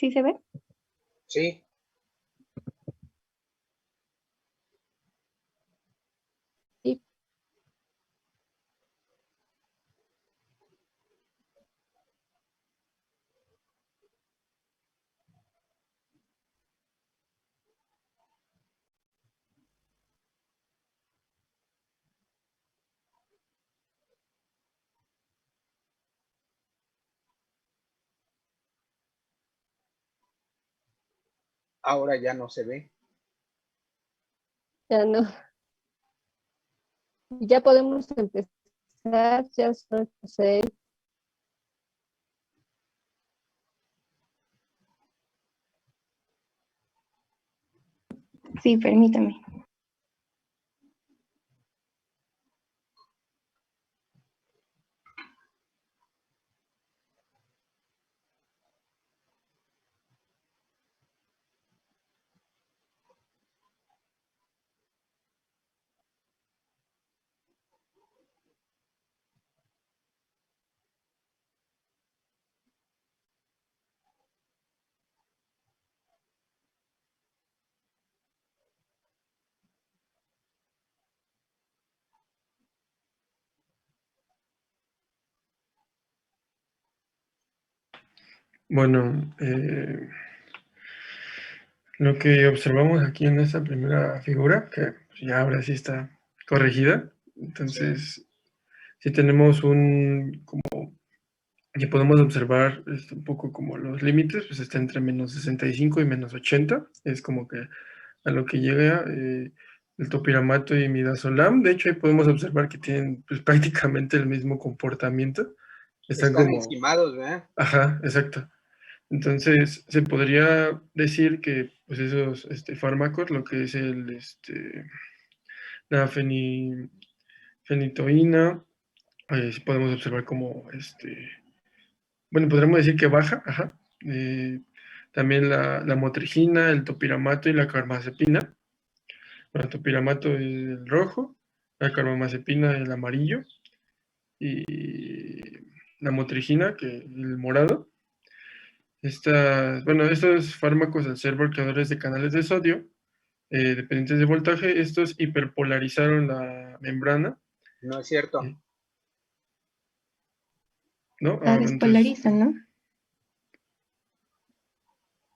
¿Sí se ve? Sí. Sí. Ahora ya no se ve. Ya no. Ya podemos empezar, ya son 6. Sí, permítame. Bueno, lo que observamos aquí en esta primera figura, que ya ahora sí está corregida, entonces sí tenemos y podemos observar un poco como los límites, pues está entre menos 65 y menos 80, es como que a lo que llega el topiramato y midazolam. De hecho, ahí podemos observar que tienen pues, prácticamente el mismo comportamiento. Están como encimados, ¿verdad? Ajá, exacto. Entonces, se podría decir que pues, esos fármacos, lo que es la fenitoína, podemos observar como, bueno, podríamos decir que baja, ajá. También la motrigina, el topiramato y la carbamazepina. Bueno, el topiramato es el rojo, la carbamazepina el amarillo y la motrigina, que es el morado. Estos fármacos, al ser bloqueadores de canales de sodio, dependientes de voltaje, estos hiperpolarizaron la membrana. No es cierto. ¿No? La despolarizan, ¿no?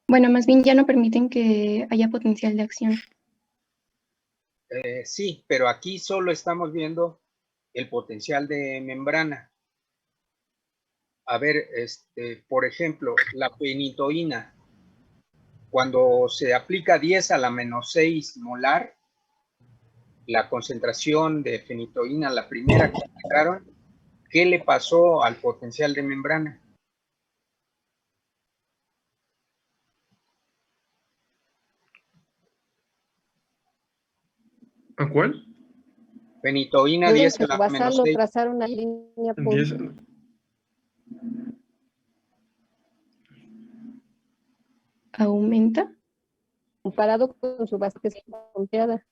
Bueno, más bien ya no permiten que haya potencial de acción. Sí, pero aquí solo estamos viendo el potencial de membrana. A ver, por ejemplo, la fenitoína, cuando se aplica 10 a la menos 6 molar, la concentración de fenitoína, la primera que aplicaron, ¿qué le pasó al potencial de membrana? ¿A cuál? Fenitoína Luego 10 en a su la basal menos lo 6. trazaron una línea En 10. ¿Aumenta? Comparado con su base que es confiada.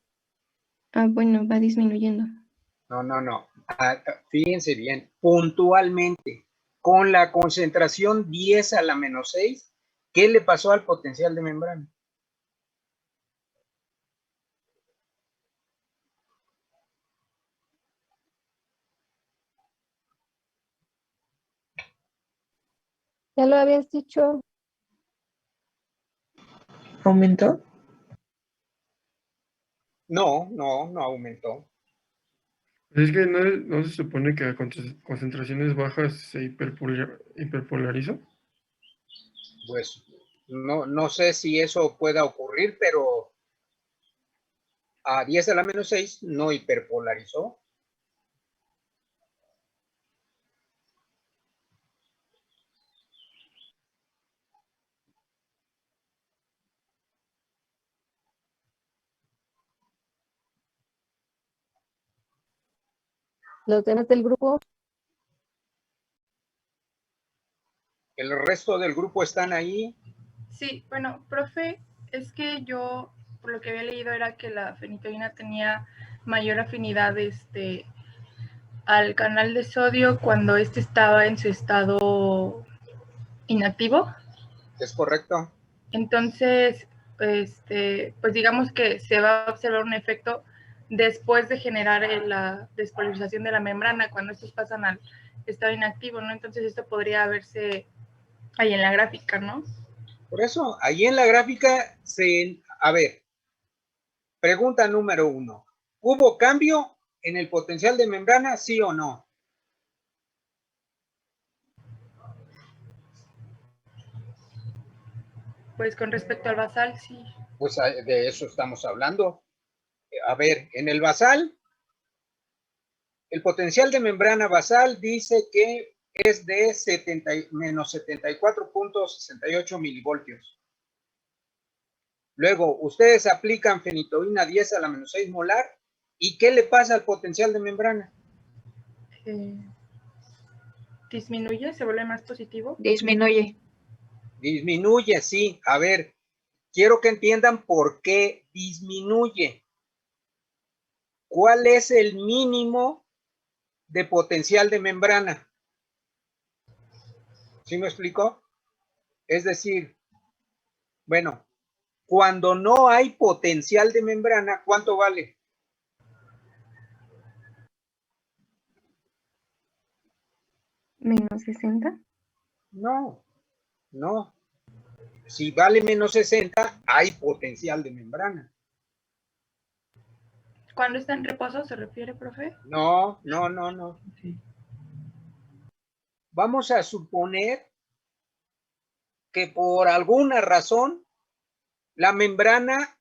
Ah, bueno, va disminuyendo. No. Fíjense bien, puntualmente, con la concentración 10 a la menos 6, ¿qué le pasó al potencial de membrana? Ya lo habías dicho. ¿Aumentó? No aumentó. Es que no se supone que a concentraciones bajas se hiperpolariza. Pues no sé si eso pueda ocurrir, pero a 10 a la menos 6 no hiperpolarizó. Los demás del grupo. El resto del grupo están ahí. Sí, bueno, profe, es que yo, por lo que había leído, era que la fenitoína tenía mayor afinidad al canal de sodio cuando este estaba en su estado inactivo. Es correcto. Entonces, pues digamos que se va a observar un efecto después de generar la despolarización de la membrana, cuando estos pasan al estado inactivo, ¿no? Entonces esto podría verse ahí en la gráfica, ¿no? Por eso, ahí en la gráfica a ver, pregunta número 1. ¿Hubo cambio en el potencial de membrana, sí o no? Pues con respecto al basal, sí. Pues de eso estamos hablando. A ver, en el basal, el potencial de membrana basal dice que es de menos 74.68 milivoltios. Luego, ustedes aplican fenitoína 10 a la menos 6 molar. ¿Y qué le pasa al potencial de membrana? ¿Disminuye? ¿Se vuelve más positivo? Disminuye. Disminuye, sí. A ver, quiero que entiendan por qué disminuye. ¿Cuál es el mínimo de potencial de membrana? ¿Sí me explicó? Es decir, bueno, cuando no hay potencial de membrana, ¿cuánto vale? ¿Menos 60? No, no. Si vale menos 60, hay potencial de membrana. ¿Cuándo está en reposo se refiere, profe? No. Sí. Vamos a suponer que por alguna razón la membrana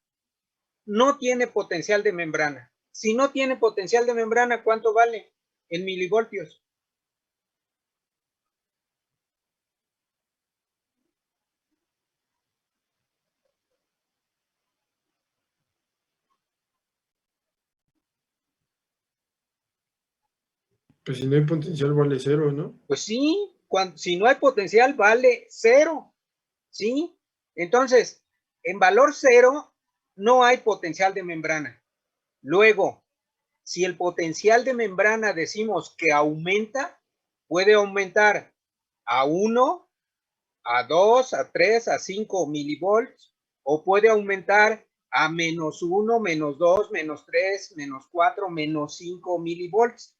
no tiene potencial de membrana. Si no tiene potencial de membrana, ¿cuánto vale? En milivoltios. Pues si no hay potencial vale 0, ¿no? Pues sí, si no hay potencial vale 0. ¿Sí? Entonces, en valor 0 no hay potencial de membrana. Luego, si el potencial de membrana decimos que aumenta, puede aumentar a 1, a 2, a 3, a 5 milivolts, o puede aumentar a menos 1, menos 2, menos 3, menos 4, menos 5 milivolts.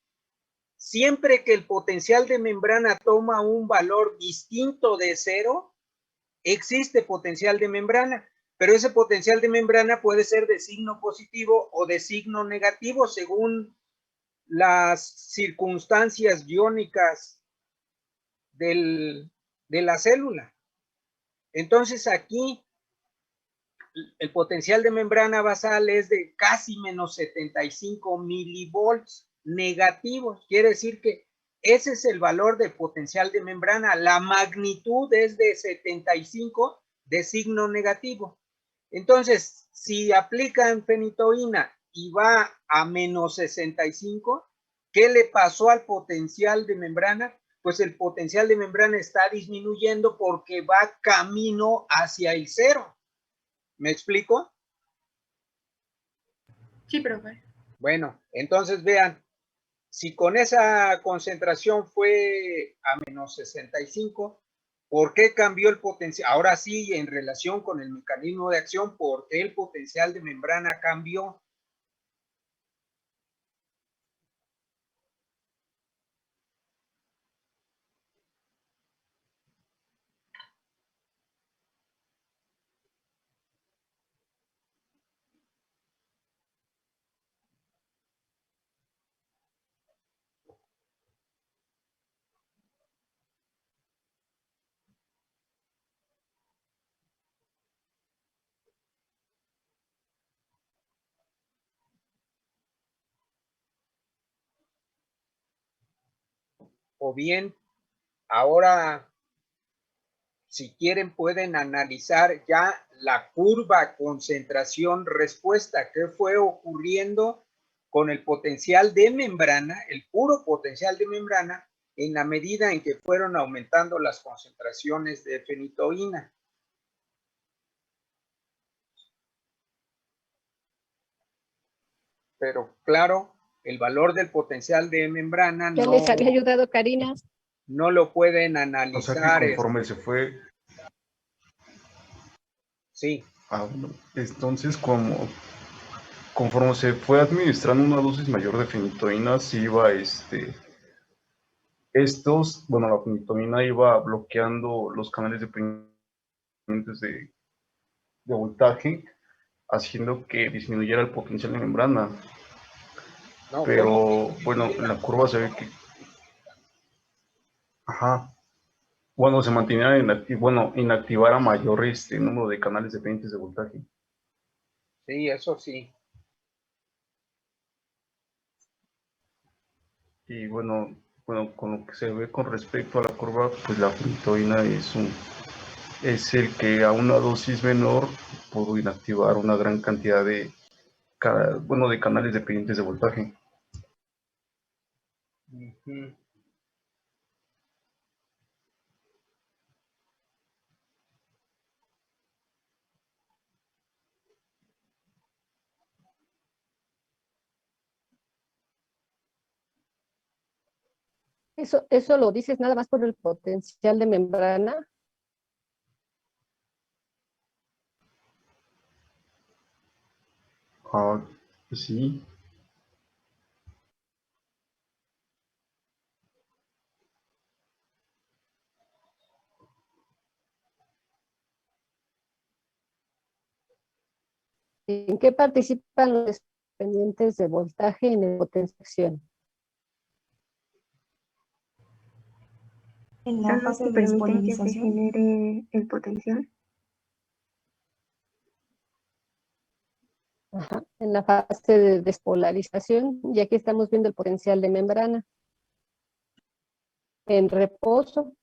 Siempre que el potencial de membrana toma un valor distinto de 0, existe potencial de membrana, pero ese potencial de membrana puede ser de signo positivo o de signo negativo según las circunstancias iónicas de la célula. Entonces aquí el potencial de membrana basal es de casi menos 75 milivolts negativos. Quiere decir que ese es el valor de potencial de membrana. La magnitud es de 75 de signo negativo. Entonces, si aplican fenitoína y va a menos 65, ¿qué le pasó al potencial de membrana? Pues el potencial de membrana está disminuyendo porque va camino hacia el 0. ¿Me explico? Sí, profe. Bueno, entonces vean, si con esa concentración fue a menos 65, ¿por qué cambió el potencial? Ahora sí, en relación con el mecanismo de acción, ¿por qué el potencial de membrana cambió? O bien, ahora, si quieren, pueden analizar ya la curva concentración-respuesta, qué fue ocurriendo con el potencial de membrana, el puro potencial de membrana, en la medida en que fueron aumentando las concentraciones de fenitoína. Pero claro, el valor del potencial de membrana ya les había ayudado Karina. No lo pueden analizar. O sea que conforme se fue Sí. Bueno, entonces, conforme se fue administrando una dosis mayor de fenitoína, sí iba, la fenitoína iba bloqueando los canales dependientes de voltaje, haciendo que disminuyera el potencial de membrana. No, Pero bueno, en la curva se ve que, bueno, se mantenía inactivar a mayor número de canales dependientes de voltaje. Sí, eso sí. Y bueno, con lo que se ve con respecto a la curva, pues la fenitoína es el que a una dosis menor pudo inactivar una gran cantidad de canales dependientes de voltaje. Uh-huh. ¿Eso lo dices nada más por el potencial de membrana? Pues sí. ¿En qué participan los dependientes de voltaje en la potenciación? En la fase de permiten que se genere el potencial. Ajá, en la fase de despolarización, y aquí estamos viendo el potencial de membrana. En reposo.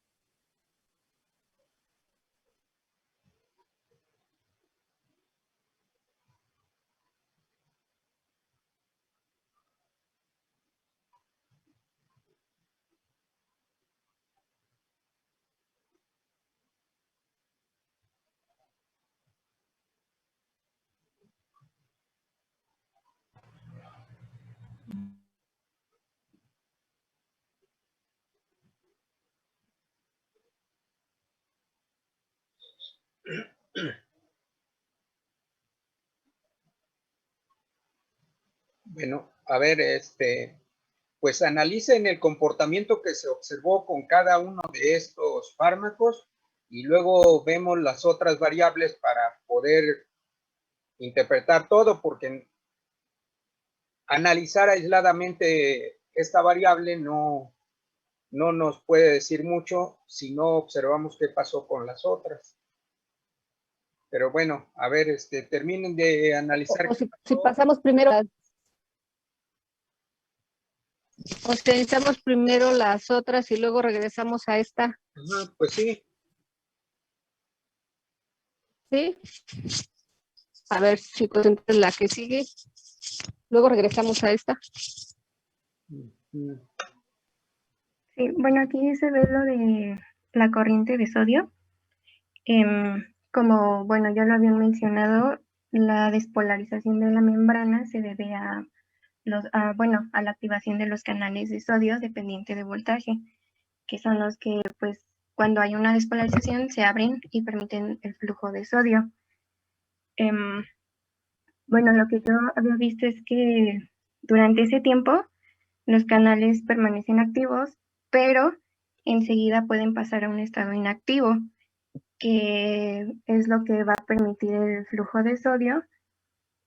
Bueno, a ver, pues analicen el comportamiento que se observó con cada uno de estos fármacos y luego vemos las otras variables para poder interpretar todo, porque analizar aisladamente esta variable no nos puede decir mucho si no observamos qué pasó con las otras. Pero bueno, a ver, terminen de analizar. O si pasamos primero utilizamos primero las otras y luego regresamos a esta. Ajá, pues sí. ¿Sí? A ver, chicos, entonces la que sigue. Luego regresamos a esta. Sí, bueno, aquí se ve lo de la corriente de sodio. Como, bueno, ya lo habían mencionado, la despolarización de la membrana se debe a la activación de los canales de sodio dependiente de voltaje, que son los que, pues, cuando hay una despolarización se abren y permiten el flujo de sodio. Bueno, lo que yo había visto es que durante ese tiempo los canales permanecen activos, pero enseguida pueden pasar a un estado inactivo, que es lo que va a permitir el flujo de sodio,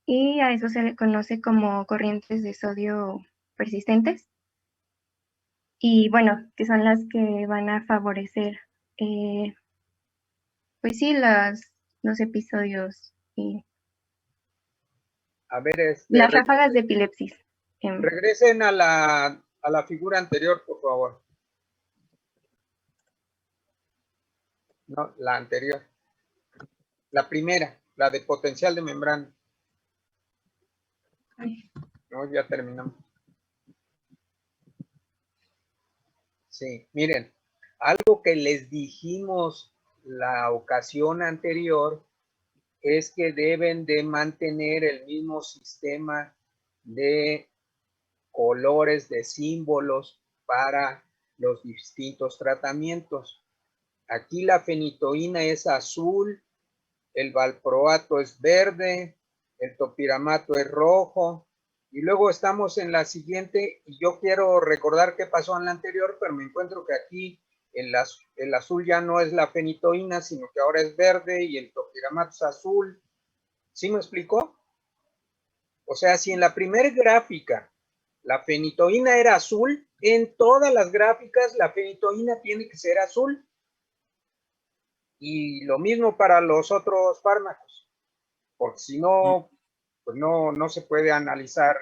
y a eso se le conoce como corrientes de sodio persistentes. Y bueno, que son las que van a favorecer, pues sí, los episodios y a ver, las ráfagas de epilepsis. Regresen a la figura anterior, por favor. No, la anterior. La primera, la de potencial de membrana. No, ya terminamos. Sí, miren, algo que les dijimos la ocasión anterior es que deben de mantener el mismo sistema de colores, de símbolos para los distintos tratamientos. Aquí la fenitoína es azul el valproato es verde, el topiramato es rojo, y luego estamos en la siguiente, y yo quiero recordar qué pasó en la anterior, pero me encuentro que aquí el azul ya no es la fenitoína, sino que ahora es verde y el topiramato es azul. ¿Sí me explicó? O sea, si en la primera gráfica la fenitoína era azul, en todas las gráficas la fenitoína tiene que ser azul. Y lo mismo para los otros fármacos, porque si no, pues no se puede analizar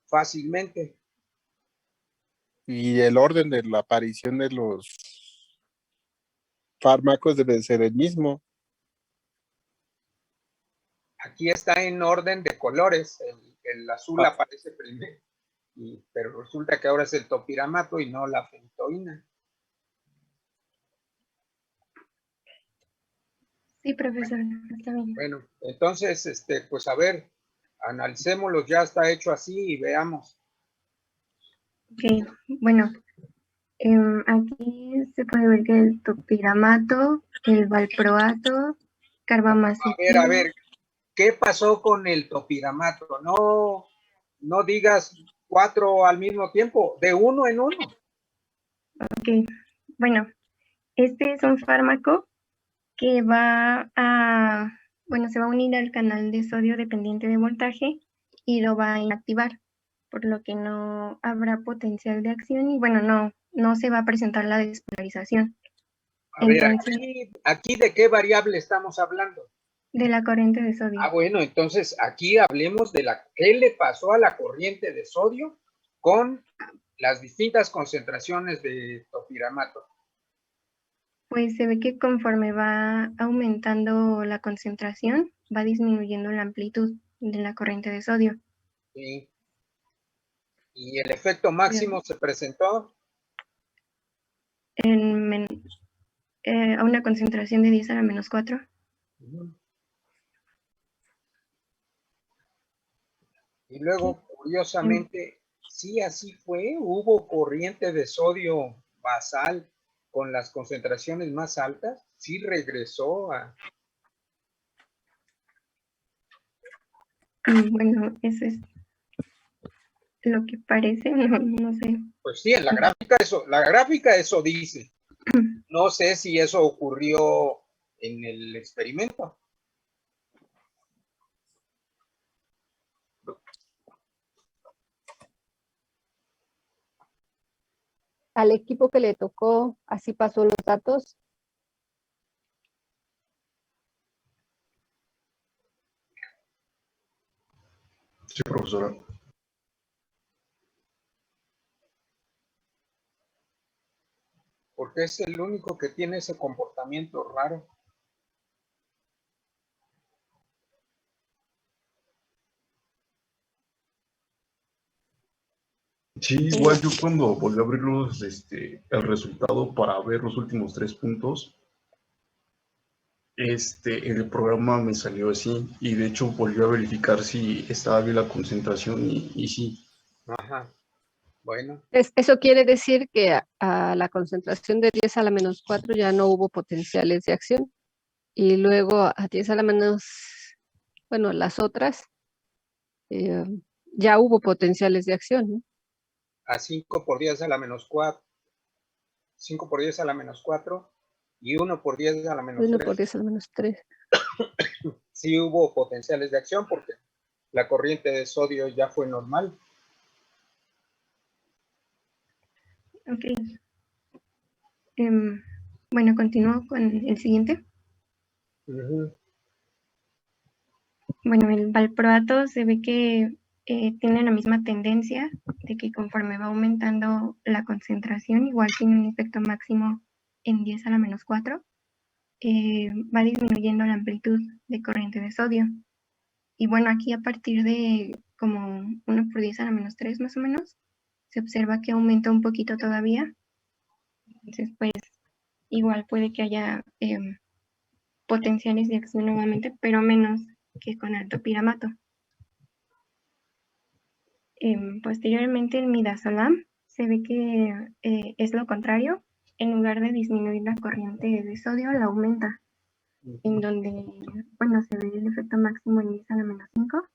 fácilmente. Y el orden de la aparición de los fármacos debe ser el mismo. Aquí está en orden de colores, el azul aparece primero, pero resulta que ahora es el topiramato y no la fenitoína. Sí, profesor, está bien. Bueno, entonces, pues a ver, analicémoslos, ya está hecho así y veamos. Ok, bueno, aquí se puede ver que el topiramato, el valproato, carbamazepina. A ver, ¿qué pasó con el topiramato? No digas 4 al mismo tiempo, de uno en uno. Ok, bueno, este es un fármaco que se va a unir al canal de sodio dependiente de voltaje y lo va a inactivar, por lo que no habrá potencial de acción y no se va a presentar la despolarización. A ver, aquí ¿de qué variable estamos hablando? De la corriente de sodio. Bueno, entonces aquí hablemos de qué le pasó a la corriente de sodio con las distintas concentraciones de topiramato. Pues se ve que conforme va aumentando la concentración, va disminuyendo la amplitud de la corriente de sodio. Sí. ¿Y el efecto máximo se presentó? A una concentración de 10 a la menos 4. Y luego, curiosamente, sí, así fue. Hubo corriente de sodio basal con las concentraciones más altas. Sí regresó a... Bueno, eso es lo que parece, no sé. Pues sí, en la gráfica eso dice. No sé si eso ocurrió en el experimento. Al equipo que le tocó, así pasó los datos. Sí, profesora. Porque es el único que tiene ese comportamiento raro. Sí, igual yo cuando volví a abrir el resultado para ver los últimos 3 puntos, en el programa me salió así y de hecho volví a verificar si estaba bien la concentración y sí. Ajá. Bueno. Eso quiere decir que a la concentración de 10 a la menos 4 ya no hubo potenciales de acción. Y luego a 10 a la menos, las otras, ya hubo potenciales de acción, ¿no? A 5 por 10 a la menos 4. 5 por 10 a la menos 4 y 1 por 10 a la menos 3. 1 por 10 a la menos 3. Sí hubo potenciales de acción porque la corriente de sodio ya fue normal. Ok. Bueno, continúo con el siguiente. Bueno, el valproato se ve que tiene la misma tendencia de que conforme va aumentando la concentración, igual tiene un efecto máximo en 10 a la menos 4, va disminuyendo la amplitud de corriente de sodio. Y bueno, aquí a partir de como 1 por 10 a la menos 3 más o menos, se observa que aumenta un poquito todavía. Entonces, pues, igual puede que haya potenciales de acción nuevamente, pero menos que con el topiramato. Posteriormente el midazolam se ve que es lo contrario. En lugar de disminuir la corriente de sodio, la aumenta. en donde, bueno, se ve el efecto máximo en 10 a la menos 5.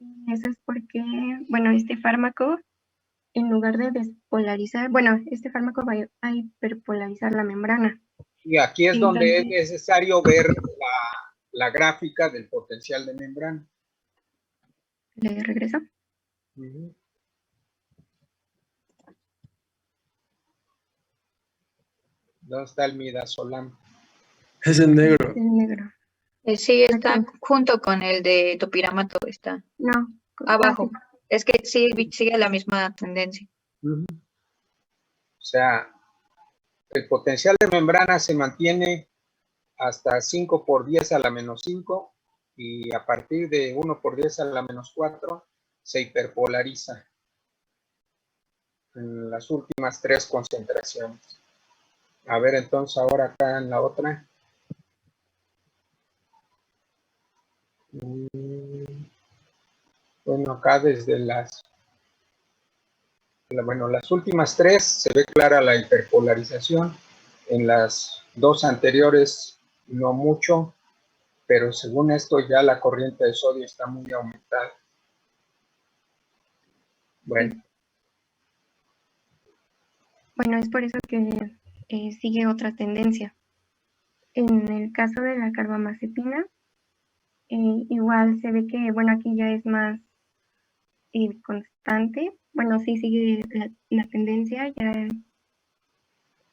Y eso es porque, bueno, este fármaco, en lugar de despolarizar, bueno, este fármaco va a hiperpolarizar la membrana. Y aquí es donde es Entonces, necesario ver la gráfica del potencial de membrana. ¿le regreso? Ujú. ¿Dónde está el midazolam? Es el negro. El negro. Sí, está Aquí. junto con el de topiramato, está No. abajo. sí. Es que sí, sigue la misma tendencia. Ujú. O sea, el potencial de membrana se mantiene hasta 5 por 10 a la menos 5 y a partir de 1 por 10 a la menos 4 se hiperpolariza en las últimas 3 concentraciones. A ver, entonces ahora acá en la otra. Bueno, acá desde las últimas 3 se ve clara la hiperpolarización. En las 2 anteriores no mucho, pero según esto ya la corriente de sodio está muy aumentada. Bueno. Bueno, es por eso que sigue otra tendencia. En el caso de la carbamazepina, igual se ve que, bueno, aquí ya es más constante. Bueno, sí sigue la tendencia, ya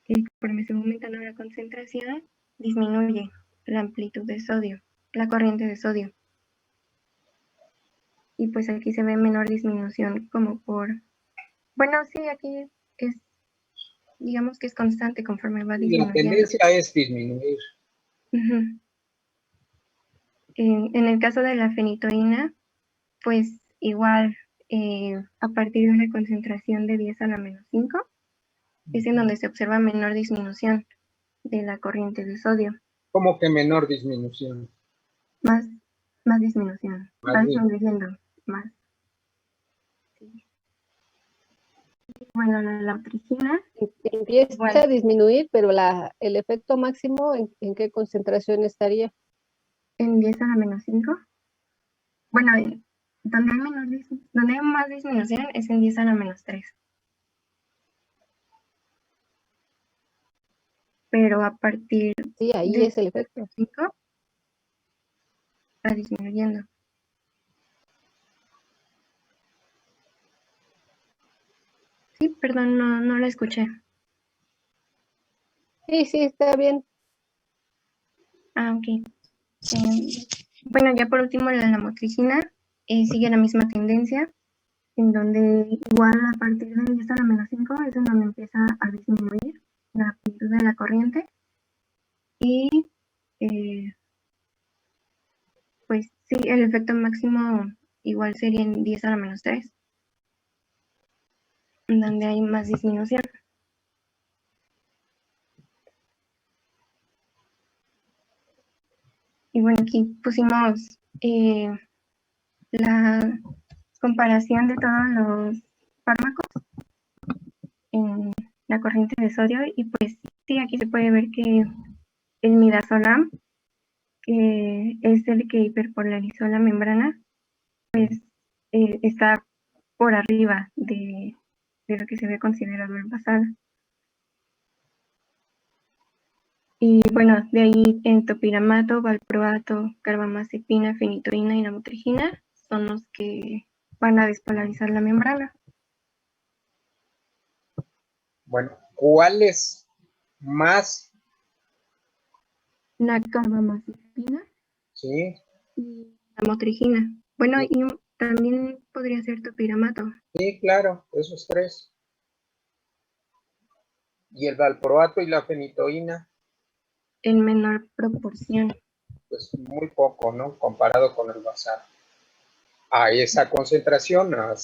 conforme se va aumentando la concentración, disminuye la amplitud de sodio, la corriente de sodio. Y pues aquí se ve menor disminución como por... Bueno, sí, aquí es, digamos que es constante conforme va La disminuyendo. tendencia es disminuir. Uh-huh. En el caso de la fenitoína, pues igual a partir de una concentración de 10 a la menos 5, es en donde se observa menor disminución de la corriente de sodio. ¿Cómo que menor disminución? Más disminución. Va disminuyendo más. Sí. Bueno, la lautrigina. Empieza igual, a disminuir, pero el efecto máximo, ¿en qué concentración estaría? en 10 a la menos 5. Bueno, donde hay más disminución es en 10 a la menos 3. Pero a partir Sí, ahí de es el efecto. 5 va disminuyendo. Sí, perdón, no la escuché. Sí, está bien. Ok. Bueno, ya por último la lamotrigina sigue la misma tendencia, en donde igual a partir de 10 a la menos 5 es en donde empieza a disminuir la amplitud de la corriente. Y pues sí, el efecto máximo igual sería en 10 a la menos 3, en donde hay más disminución. Y bueno, aquí pusimos la comparación de todos los fármacos en la corriente de sodio y pues sí, aquí se puede ver que el midazolam, que es el que hiperpolarizó la membrana, pues está por arriba de lo que se había considerado el pasado. Y bueno, de ahí en topiramato, valproato, carbamazepina, fenitoína y lamotrigina son los que van a despolarizar la membrana. Bueno, ¿cuál es más? La carbamazepina, Sí. y lamotrigina. Bueno, Sí. y también podría ser topiramato. Sí, claro, esos 3. ¿Y el valproato y la fenitoína? En menor proporción. Pues muy poco, ¿no? Comparado con el basal. A esa concentración, a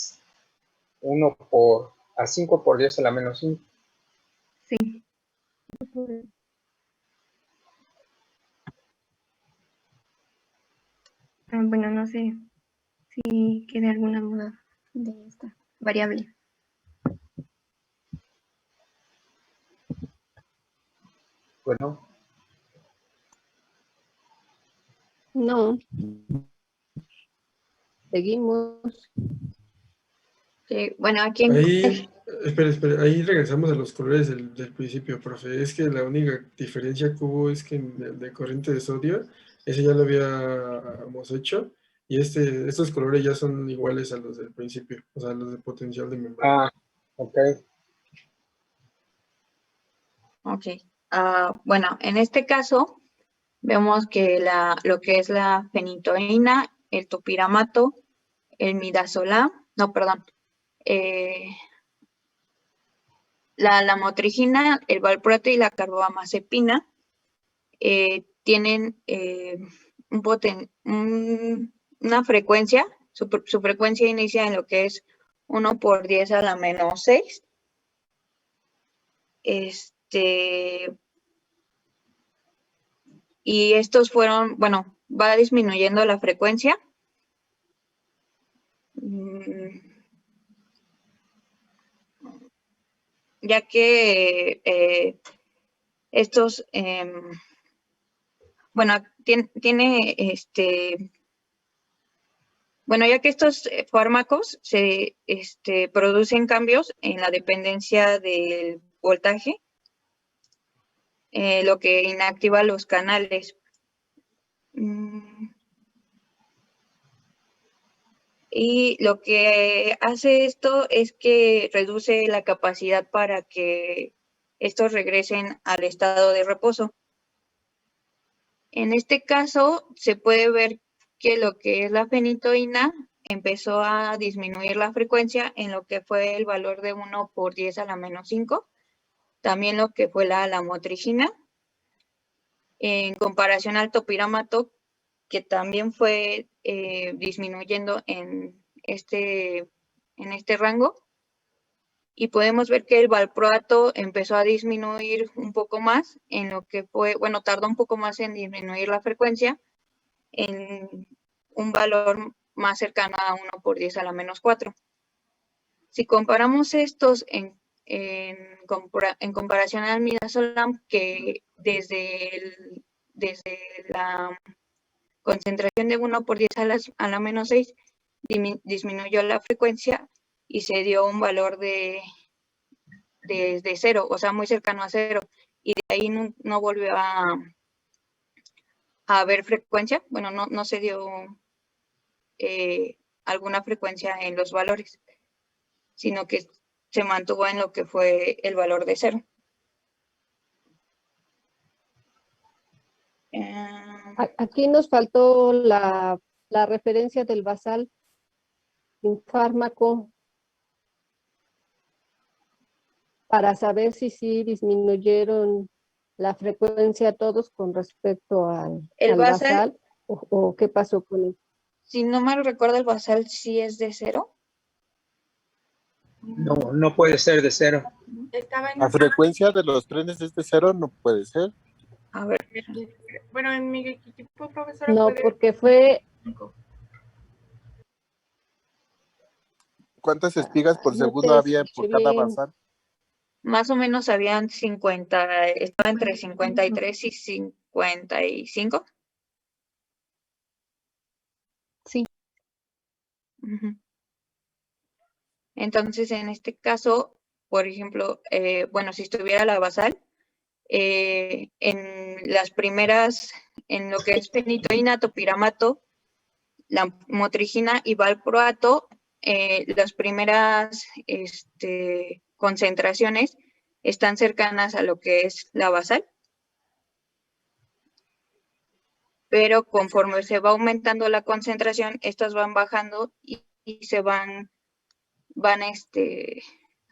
5 por 10 a la menos 5. Sí. Bueno, no sé si queda alguna duda de esta variable. Bueno, No, seguimos. Sí, bueno, aquí Ahí, espera, ahí regresamos a los colores del principio, profe. Es que la única diferencia que hubo es que en el de corriente de sodio, ese ya lo habíamos hecho, y estos colores ya son iguales a los del principio, o sea, los de potencial de membrana. Ah, ok. Ok. Bueno, en este caso vemos que lo que es la fenitoína, el topiramato, el midazolam, no, perdón, la lamotrigina, el valproato y la carbamazepina tienen una frecuencia, su frecuencia inicia en lo que es 1 por 10 a la menos 6. Y estos fueron, bueno, va disminuyendo la frecuencia. Ya que estos, bueno, bueno, ya que estos fármacos se producen cambios en la dependencia del voltaje, lo que inactiva los canales. Y lo que hace esto es que reduce la capacidad para que estos regresen al estado de reposo. En este caso, se puede ver que lo que es la fenitoína empezó a disminuir la frecuencia en lo que fue el valor de 1 por 10 a la menos 5. También lo que fue la lamotrigina. En comparación al topiramato, que también fue disminuyendo en este rango. Y podemos ver que el valproato empezó a disminuir un poco más en lo que fue, bueno, tardó un poco más en disminuir la frecuencia en un valor más cercano a 1 por 10 a la menos 4. Si comparamos estos en comparación al midazolam, que desde la concentración de 1 por 10 a la menos 6 disminuyó la frecuencia y se dio un valor de 0, o sea, muy cercano a 0. Y de ahí no volvió a haber frecuencia, bueno, no se dio alguna frecuencia en los valores, sino que se mantuvo en lo que fue el valor de 0. Aquí nos faltó la referencia del basal, un fármaco, para saber si sí disminuyeron la frecuencia todos con respecto al basal, o qué pasó con él. Si no mal recuerdo, el basal sí es de 0. No puede ser de 0. La frecuencia de los trenes es de 0, no puede ser. A ver. Bueno, en mi equipo, profesora, no, porque fue... ¿Cuántas espigas por No segundo te había por escuché cada bien. basal? Más o menos habían 50, estaba entre 53 y 55. Sí. Entonces, en este caso, por ejemplo, bueno, si estuviera la basal, en las primeras, en lo que es fenitoína, topiramato, la motrigina y valproato, las primeras concentraciones están cercanas a lo que es la basal. Pero conforme se va aumentando la concentración, estas van bajando y se van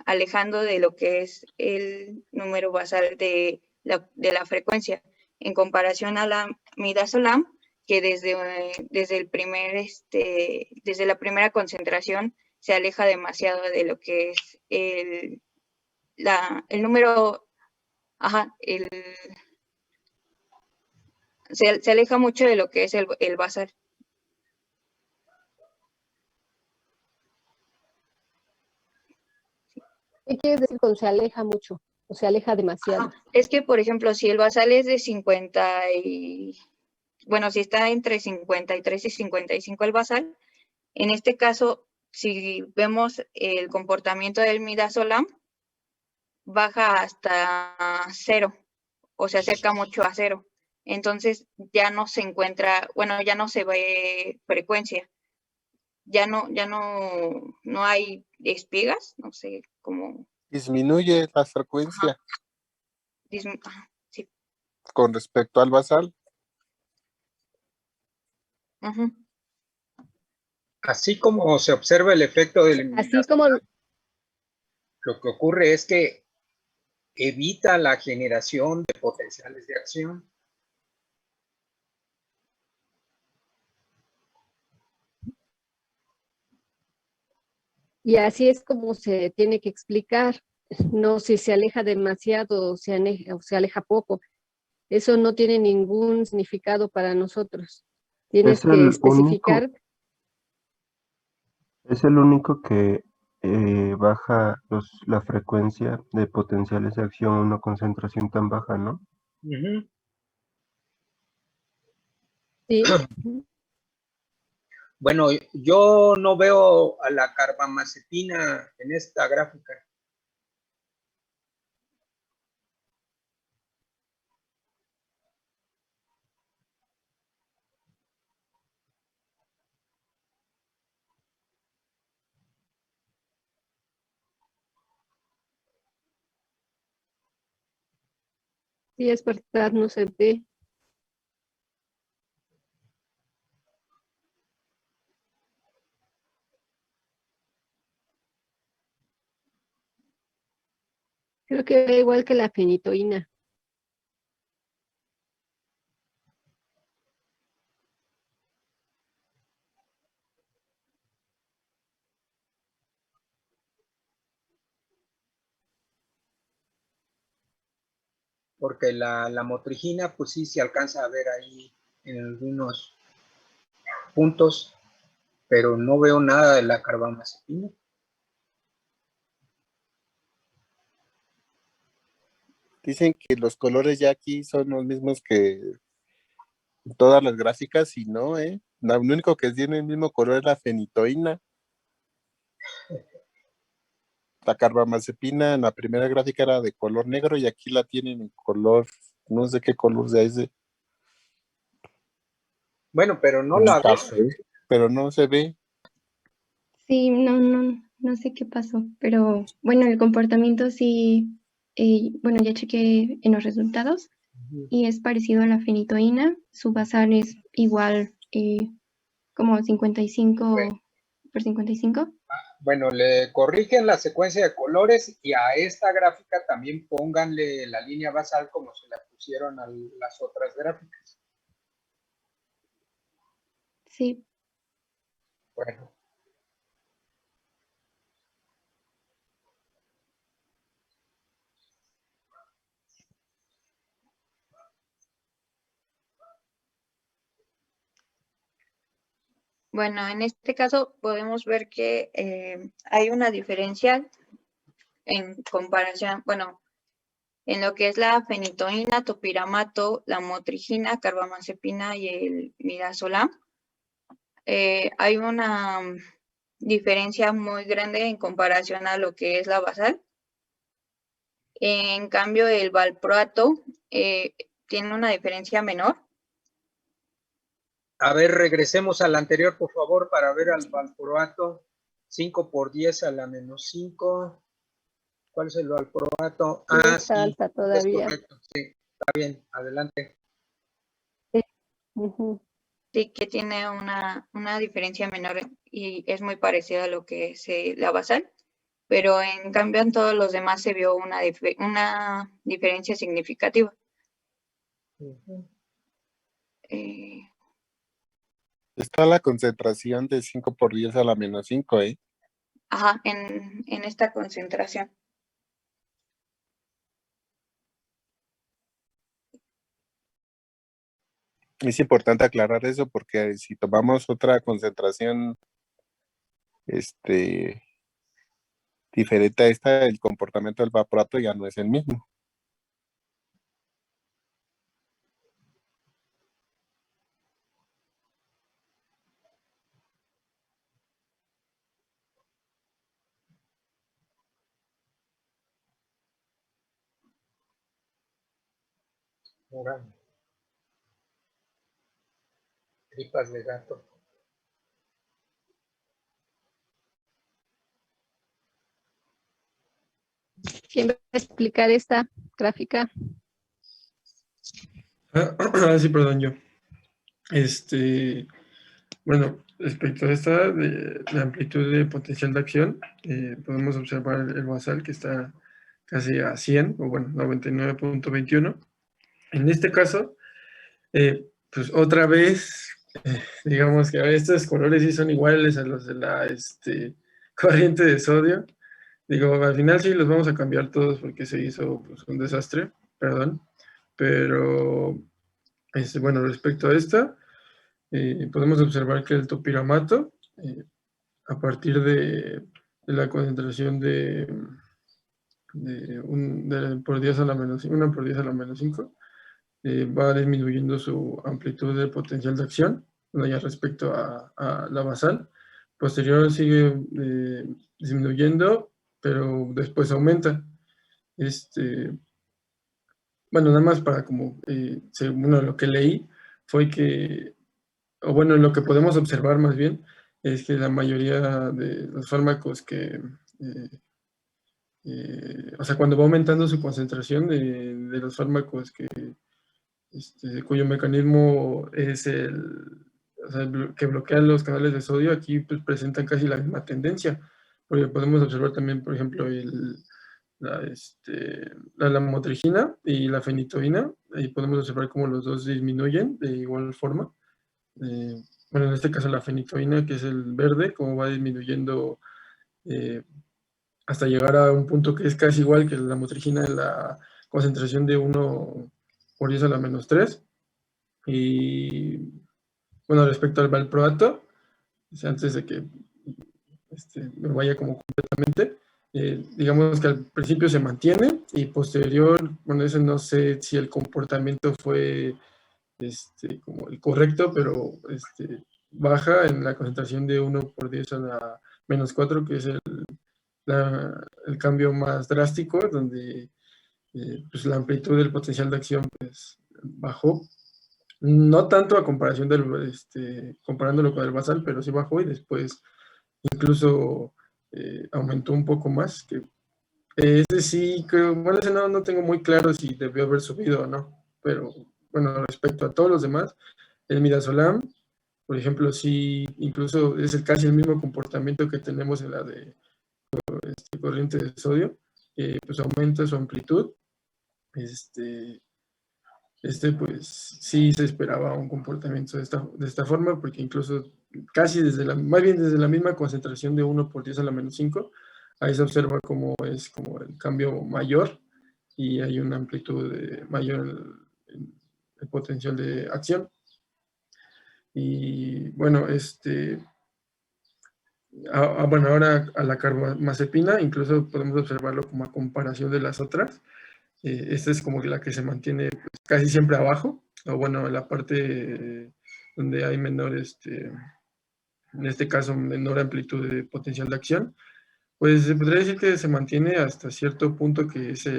alejando de lo que es el número basal de la frecuencia, en comparación a la midazolam, que desde la primera concentración se aleja demasiado de lo que es el número, se aleja mucho de lo que es el basal. ¿Qué quieres decir con se aleja mucho o se aleja demasiado? Es que, por ejemplo, si el basal es de 50 y bueno, si está entre 53 y 55 el basal, en este caso, si vemos el comportamiento del midazolam, baja hasta 0 o se acerca mucho a 0. Entonces ya no se encuentra, bueno, ya no se ve frecuencia. Ya no hay espigas, no sé cómo. Disminuye la frecuencia Sí. con respecto al basal. Ujú. Así como se observa el efecto del Así como lo que ocurre es que evita la generación de potenciales de acción. y así es como se tiene que explicar, no si se aleja demasiado o se aleja poco. Eso no tiene ningún significado para nosotros. Tienes Es que el único, especificar. es el único que baja la frecuencia de potenciales de acción a una concentración tan baja, ¿no? Ujú. Sí. Bueno, yo no veo a la carbamazepina en esta gráfica. Sí, es verdad, no se ve. Creo que da igual que la fenitoína. Porque la motrigina, pues sí se alcanza a ver ahí en algunos puntos, pero no veo nada de la carbamazepina. Dicen que los colores ya aquí son los mismos que en todas las gráficas y no, lo único que tiene el mismo color es la fenitoína. La carbamazepina en la primera gráfica era de color negro y aquí la tienen en color, no sé qué color sea ese, Bueno, pero no como la veo. café, pero no se ve. Sí, no sé qué pasó, pero bueno, el comportamiento sí, bueno, ya chequé en los resultados y es parecido a la fenitoína. Su basal es igual, como 55 por 55. Bueno, le corrigen la secuencia de colores y a esta gráfica también pónganle la línea basal como se la pusieron a las otras gráficas. Sí. Bueno. Bueno, en este caso podemos ver que hay una diferencia en comparación, bueno, en lo que es la fenitoína, topiramato, la motrigina, carbamazepina y el midazolam. Hay una diferencia muy grande en comparación a lo que es la basal. En cambio, el valproato tiene una diferencia menor. A ver, regresemos al anterior, por favor, para ver al valproato. 5 por 10 a la menos 5. ¿Cuál es el valproato? Sí, Ah, está sí, alta es todavía. correcto. Sí, está bien, adelante. Sí. Ujú. Sí, que tiene una diferencia menor y es muy parecida a lo que es la basal, pero en cambio en todos los demás se vio una diferencia significativa. Está la concentración de 5 por 10 a la menos 5, Ajá, en esta concentración. Es importante aclarar eso porque si tomamos otra concentración diferente a esta, el comportamiento del valproato ya no es el mismo. Morán. Tripas de gato. ¿Quién va a explicar esta gráfica? Sí, perdón, yo. Bueno, respecto a esta, de la amplitud de potencial de acción, podemos observar el basal que está casi a 100, o bueno, 99.21. En este caso, pues otra vez, digamos que estos colores sí son iguales a los de la corriente de sodio. Digo, al final sí los vamos a cambiar todos porque se hizo pues, un desastre, perdón. Pero, bueno, respecto a esta, podemos observar que el topiramato, a partir de la concentración por 10 a la menos 1 por 10 a la menos 5, va disminuyendo su amplitud de potencial de acción, bueno, ya respecto a la basal. Posterior sigue disminuyendo, pero después aumenta. Bueno, nada más para como, según lo que leí, fue que, o bueno, lo que podemos observar más bien, es que la mayoría de los fármacos o sea, cuando va aumentando su concentración de los fármacos cuyo mecanismo es o sea, que bloquean los canales de sodio, aquí pues, presentan casi la misma tendencia, porque podemos observar también, por ejemplo, la lamotrigina y la fenitoína, y podemos observar cómo los dos disminuyen de igual forma. Bueno, en este caso la fenitoína, que es el verde, cómo va disminuyendo hasta llegar a un punto que es casi igual que la lamotrigina en la concentración de 1 por 10 a la menos 3. Y bueno, respecto al valproato, antes de que me vaya como completamente, digamos que al principio se mantiene y posterior, bueno, eso no sé si el comportamiento fue como el correcto, pero baja en la concentración de 1 por 10 a la menos 4, que es el cambio más drástico, donde pues la amplitud del potencial de acción pues, bajó. No tanto a comparación comparándolo con el basal, pero sí bajó y después incluso aumentó un poco más. Que ese sí, creo, bueno, ese no tengo muy claro si debió haber subido o no, pero bueno, respecto a todos los demás, el midazolam, por ejemplo, sí, incluso es casi el mismo comportamiento que tenemos en la de corriente de sodio, pues aumenta su amplitud. Pues sí se esperaba un comportamiento de esta forma, porque incluso casi más bien desde la misma concentración de 1 por 10 a la menos 5, ahí se observa cómo es como el cambio mayor y hay una amplitud mayor en el potencial de acción. Y bueno, bueno, ahora a la carbamazepina, incluso podemos observarlo como a comparación de las otras. Esta es como la que se mantiene pues, casi siempre abajo, o bueno, en la parte donde hay menor, en este caso, menor amplitud de potencial de acción. Pues se podría decir que se mantiene hasta cierto punto, que es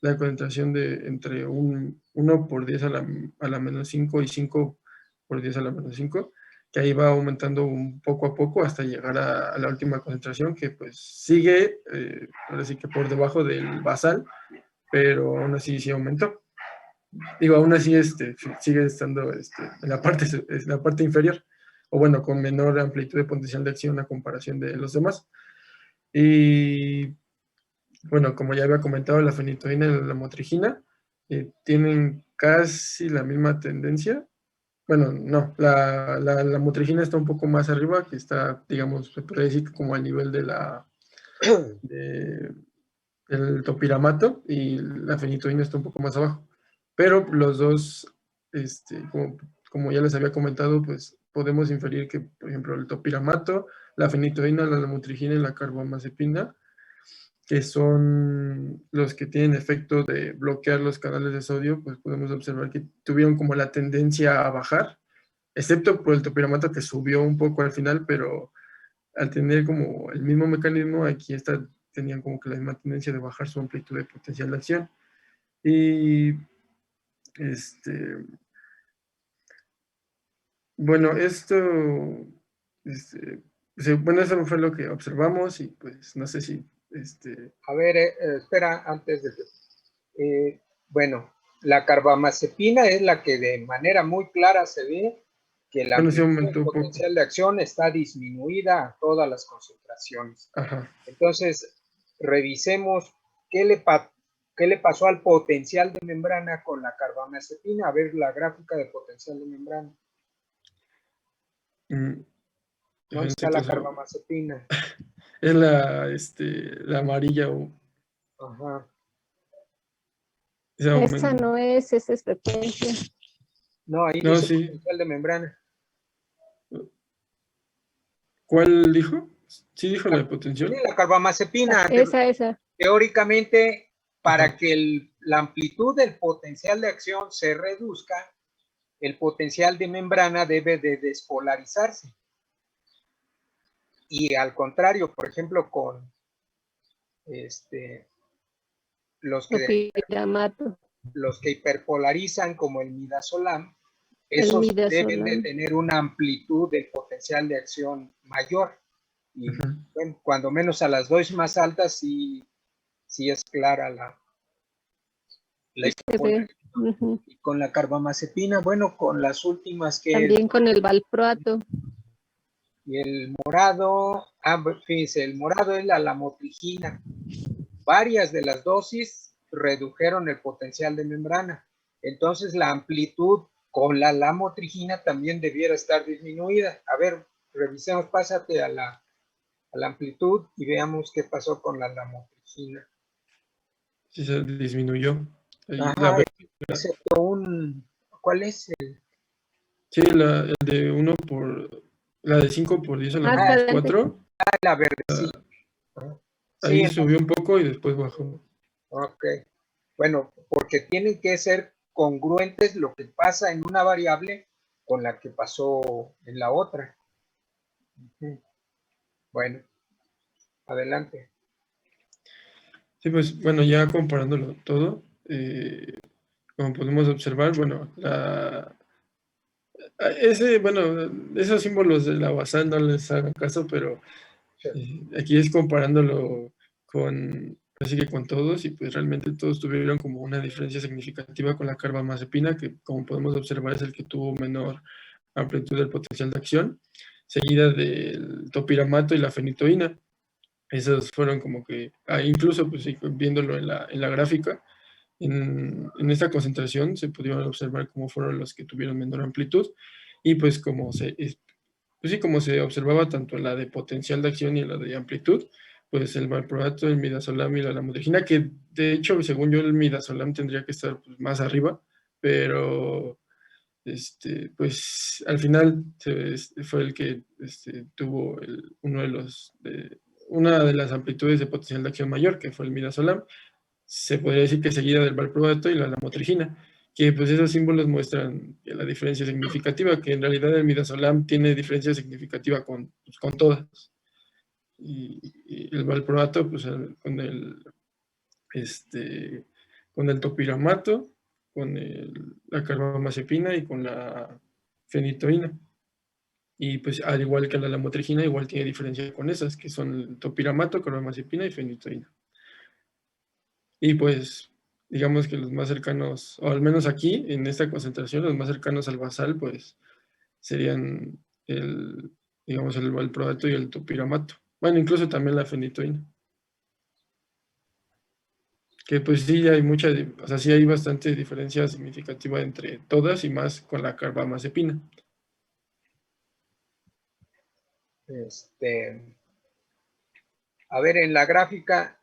la concentración de entre 1 por 10 a la menos 5 y 5 por 10 a la menos 5, que ahí va aumentando poco a poco hasta llegar a la última concentración, que pues sigue, ahora sí que por debajo del basal, pero aún así sí aumentó. Digo, aún así sigue estando en la parte inferior, o bueno, con menor amplitud de potencial de acción a comparación de los demás. Y bueno, como ya había comentado, la fenitoína y la lamotrigina tienen casi la misma tendencia. Bueno, no, la lamotrigina está un poco más arriba, que está, digamos, se puede decir como al nivel del topiramato, y la fenitoína está un poco más abajo. Pero los dos, como ya les había comentado, pues podemos inferir que, por ejemplo, el topiramato, la fenitoína, la lamotrigina y la carbamazepina, que son los que tienen efecto de bloquear los canales de sodio, pues podemos observar que tuvieron como la tendencia a bajar, excepto por el topiramato, que subió un poco al final, pero al tener como el mismo mecanismo, aquí tenían como que la misma tendencia de bajar su amplitud de potencial de acción. Y bueno, bueno, eso fue lo que observamos y pues no sé si, A ver, espera, antes de... bueno, la carbamazepina es la que de manera muy clara se ve que la bueno, sí amplitud aumentó un poco. potencial de acción está disminuida a todas las concentraciones. Ajá. Entonces, revisemos qué le pasó al potencial de membrana con la carbamazepina. A ver la gráfica de potencial de membrana. ¿Dónde está la carbamazepina? Es la amarilla. Ajá. Esa no es, esa es frecuencia. No, ahí no, dice sí. potencial de membrana. ¿Cuál dijo? ¿Sí dijo la de potencial? Sí, la carbamazepina. Esa. Teóricamente, para que la amplitud del potencial de acción se reduzca, el potencial de membrana debe de despolarizarse. Y al contrario, por ejemplo, con los que hiperpolarizan, como el midazolam, esos deben de tener una amplitud de potencial de acción mayor. Y bueno, cuando menos a las dosis más altas, sí es clara la hiperpolarización. Y con la carbamazepina, bueno, con las últimas que... También con el valproato. Y el morado, fíjense, el morado es la lamotrigina. Varias de las dosis redujeron el potencial de membrana. Entonces la amplitud con la lamotrigina también debiera estar disminuida. A ver, revisemos, pásate a la amplitud y veamos qué pasó con la lamotrigina. Sí, se disminuyó. Ajá, excepto ¿cuál es el? Sí, el de 1 por... La de 5 por 10 a la menos 4. La verde, sí. Ahí subió un poco y después bajó. Ok. Bueno, porque tienen que ser congruentes lo que pasa en una variable con la que pasó en la otra. Bueno, adelante. Sí, pues bueno, ya comparándolo todo, como podemos observar, bueno, esos símbolos de la basal no les hagan caso, pero aquí es comparándolo así que con todos, y pues realmente todos tuvieron como una diferencia significativa con la carbamazepina, que como podemos observar es el que tuvo menor amplitud del potencial de acción, seguida del topiramato y la fenitoína. Esos fueron como que, incluso pues viéndolo en la gráfica, en esta concentración se pudieron observar cómo fueron los que tuvieron menor amplitud, y pues como se observaba tanto la de potencial de acción y la de amplitud, pues el valproato, el midazolam y la lamotrigina, que de hecho, según yo, el midazolam tendría que estar pues, más arriba, pero pues al final fue el que tuvo una de las amplitudes de potencial de acción mayor, que fue el midazolam. Se podría decir que seguida del valproato y la lamotrigina, que pues esos símbolos muestran la diferencia significativa, que en realidad el midazolam tiene diferencia significativa con todas. Y el valproato, pues con el topiramato, con la carbamazepina y con la fenitoína. Y pues al igual que la lamotrigina, igual tiene diferencia con esas, que son el topiramato, carbamazepina y fenitoína. Y pues digamos que los más cercanos, o al menos aquí, en esta concentración, los más cercanos al basal, pues serían el valproato y el topiramato. Bueno, incluso también la fenitoína. Que pues sí hay sí hay bastante diferencia significativa entre todas y más con la carbamazepina. A ver, en la gráfica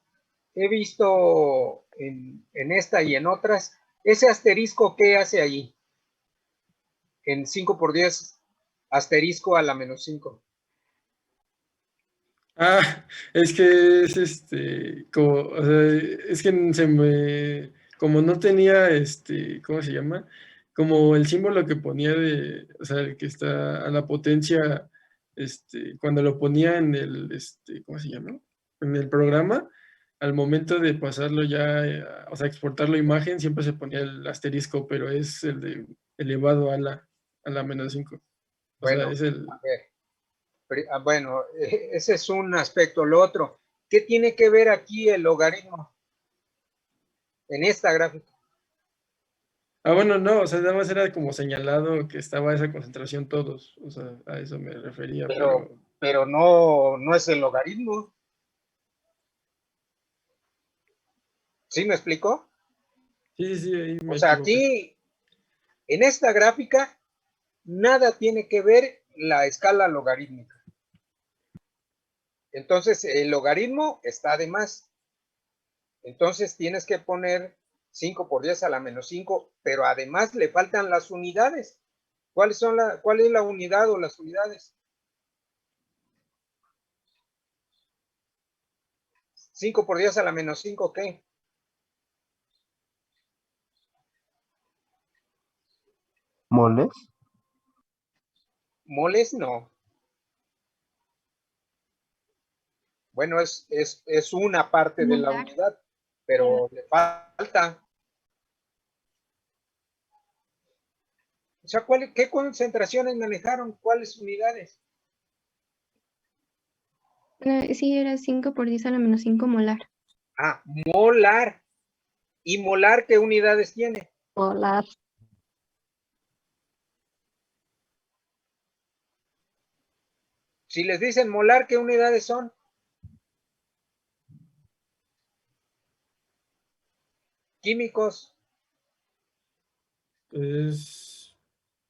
he visto en esta y en otras, ese asterisco, ¿qué hace allí? En 5 por 10, asterisco a la menos 5. Es que es es que como no tenía ¿cómo se llama? Como el símbolo que ponía el que está a la potencia, cuando lo ponía en el, ¿cómo se llama? En el programa, al momento de pasarlo ya, o sea, exportar la imagen, siempre se ponía el asterisco, pero es el de elevado a la menos 5. O sea, Bueno, es el... a ver. Bueno, ese es un aspecto. Lo otro, ¿qué tiene que ver aquí el logaritmo en esta gráfica? Ah, bueno, no, o sea, nada más era como señalado que estaba esa concentración todos, o sea, a eso me refería, pero... Pero no es el logaritmo. ¿Sí me explico? Sí, sí, ahí O me sea, equivoqué. aquí, en esta gráfica, nada tiene que ver la escala logarítmica. Entonces, el logaritmo está de más. Entonces, tienes que poner 5 por 10 a la menos 5, pero además le faltan las unidades. ¿Cuál es la unidad o las unidades? 5 por 10 a la menos 5, ¿qué? ¿Moles? ¿Moles? No. Bueno, es una parte de la Molar. unidad, pero le falta. O sea, ¿qué concentraciones manejaron? ¿Cuáles unidades? Sí, era 5 por 10 a la menos 5 molar. Ah, molar. ¿Y molar qué unidades tiene? Molar. Si les dicen molar, ¿qué unidades son? Químicos. Es...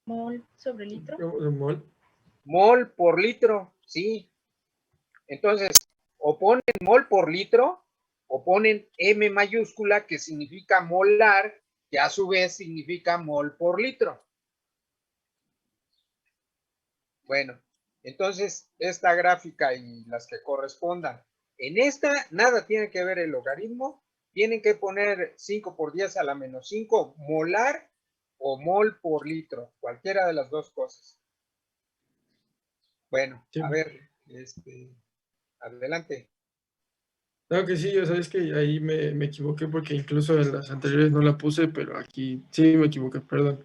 Mol sobre litro. Mol. Mol por litro, sí. Entonces, o ponen mol por litro, o ponen M mayúscula, que significa molar, que a su vez significa mol por litro. Bueno, entonces esta gráfica y las que correspondan, en esta nada tiene que ver el logaritmo, tienen que poner 5 por 10 a la menos 5 molar o mol por litro, cualquiera de las dos cosas. Bueno, Sí. a ver, adelante. No, que sí, o sea, es que ahí me equivoqué porque incluso en las anteriores no la puse, pero aquí sí me equivoqué, perdón.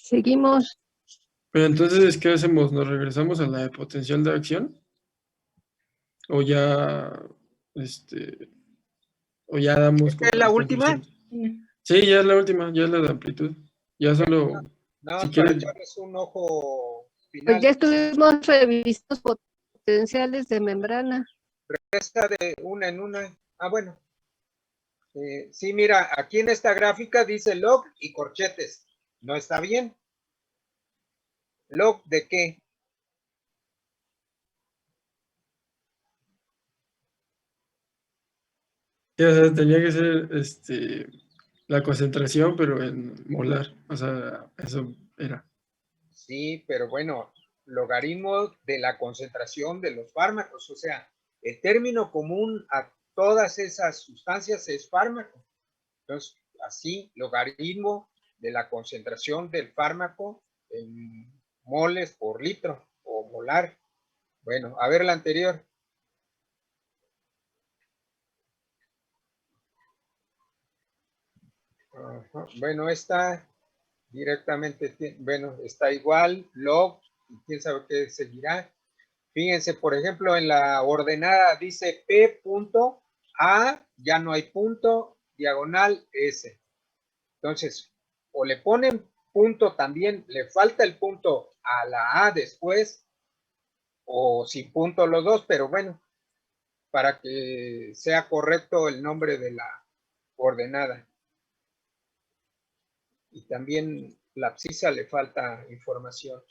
Seguimos. Pero entonces, ¿qué hacemos? ¿Nos regresamos a la de potencial de acción? ¿O ya, o ya damos ¿Esta como es la las última? conclusiones? Sí, ya es la última, ya es la de amplitud. Ya solo, Nada si más para quieres, echarles un ojo Pues final. ya estuvimos revisando potenciales de membrana. Esta de una en una. Ah, bueno. Sí, mira, aquí en esta gráfica dice log y corchetes. No está bien. ¿Log de qué? o sea, tenía que ser la concentración, pero en molar. O sea, eso era. Sí, pero bueno, logaritmo de la concentración de los fármacos. O sea, el término común a todas esas sustancias es fármaco. Entonces, así, logaritmo de la concentración del fármaco en moles por litro o molar. Bueno, a ver la anterior. Ajá. Bueno, esta directamente, bueno, está igual, log, y quién sabe qué seguirá. Fíjense, por ejemplo, en la ordenada dice P punto A, ya no hay punto, diagonal S. Entonces, o le ponen punto también, le falta el punto a la A después, o sin punto los dos, pero bueno, para que sea correcto el nombre de la ordenada. Y también la abscisa le falta información.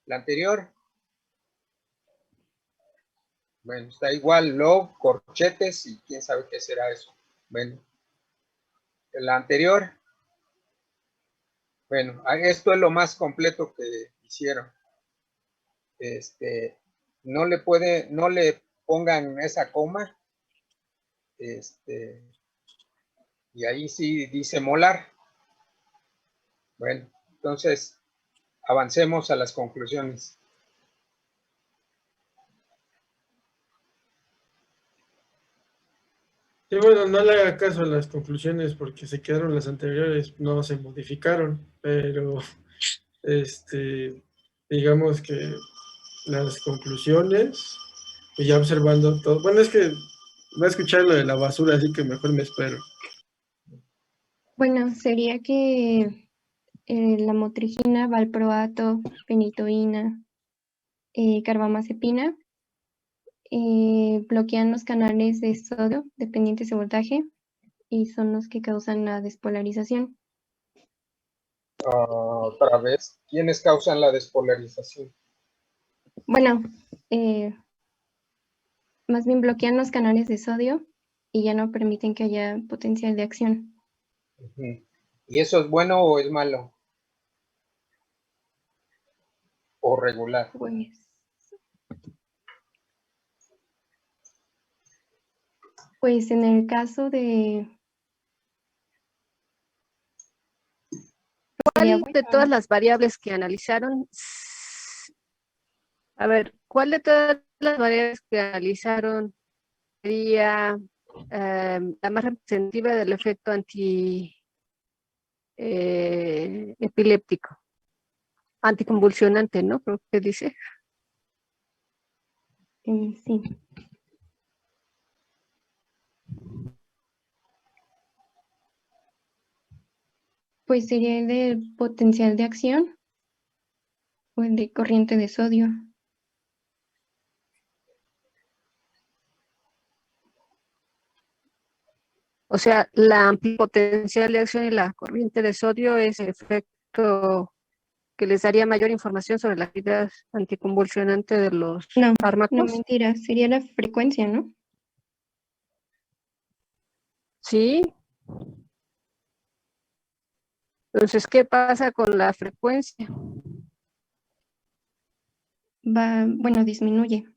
La anterior, bueno, está igual, log, corchetes y quién sabe qué será eso. Bueno, la anterior, bueno, esto es lo más completo que hicieron. No le pongan esa coma. Y ahí sí dice molar. Bueno, entonces avancemos a las conclusiones. Sí, bueno, no le haga caso a las conclusiones porque se quedaron las anteriores, no se modificaron, pero digamos que las conclusiones, pues ya observando todo, bueno, es que voy a escuchar lo de la basura, así que mejor me espero. Bueno, sería que la motrigina, valproato, fenitoína, carbamazepina bloquean los canales de sodio dependientes de voltaje y son los que causan la despolarización. Otra vez, ¿quiénes causan la despolarización? Bueno, más bien bloquean los canales de sodio y ya no permiten que haya potencial de acción. ¿Y eso es bueno o es malo? ¿O regular? Pues en el caso de... ¿Cuál de todas las variables que analizaron? A ver, ¿cuál de todas las variables que analizaron sería la más representativa del efecto epiléptico? Anticonvulsionante, ¿no? Creo que dice. Sí. Pues sería el de potencial de acción o el de corriente de sodio. O sea, la potencial de acción y la corriente de sodio es el efecto que les daría mayor información sobre la actividad anticonvulsionante de los fármacos. No, mentira, sería la frecuencia, ¿no? Sí. Entonces, ¿qué pasa con la frecuencia? Bueno, disminuye.